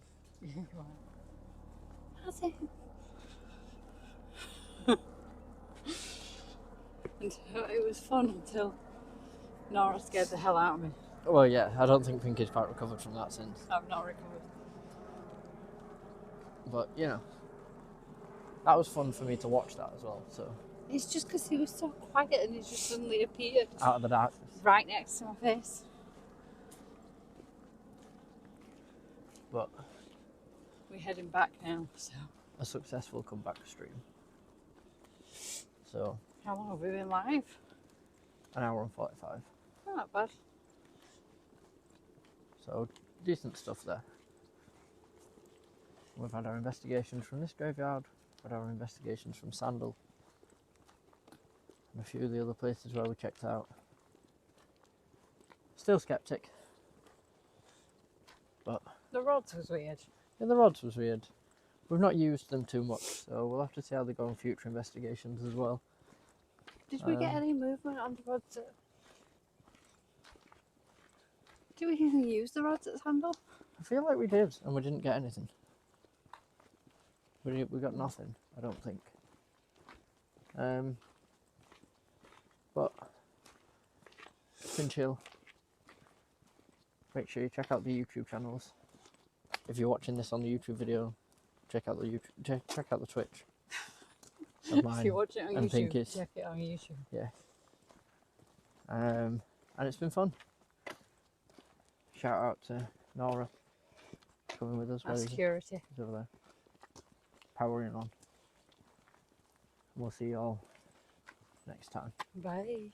Has it? It was fun until Nora scared the hell out of me.
Well, yeah, I don't think Pinky's quite recovered from that since.
I've not recovered.
But, you know, that was fun for me to watch that as well, so.
It's just because he was so quiet and he just suddenly appeared
Out of the darkness.
right next to my face.
But
We're heading back now, so.
a successful comeback stream. So,
How long have we been live?
an hour and 45.
Not bad.
So, decent stuff there. We've had our investigations from this graveyard, had our investigations from Sandal, and a few of the other places where we checked out. Still skeptic. But
The roads was weird.
yeah, the rods was weird. We've not used them too much, so we'll have to see how they go in future investigations as well.
Did we get any movement on the roads? Did we even use the rods at Sandal?
I feel like we did, and we didn't get anything. We got nothing, I don't think. But it's been chill. Make sure you check out the YouTube channels. If you're watching this on the YouTube video, check out the YouTube. Check out the Twitch. Of mine
If you watch it on
and
YouTube,
Pinky's.
check it on YouTube.
Yeah. And it's been fun. Shout out to Nora coming with us. Where
That's
is he?
security.
He's over there. Powering on. We'll see you all next time.
Bye.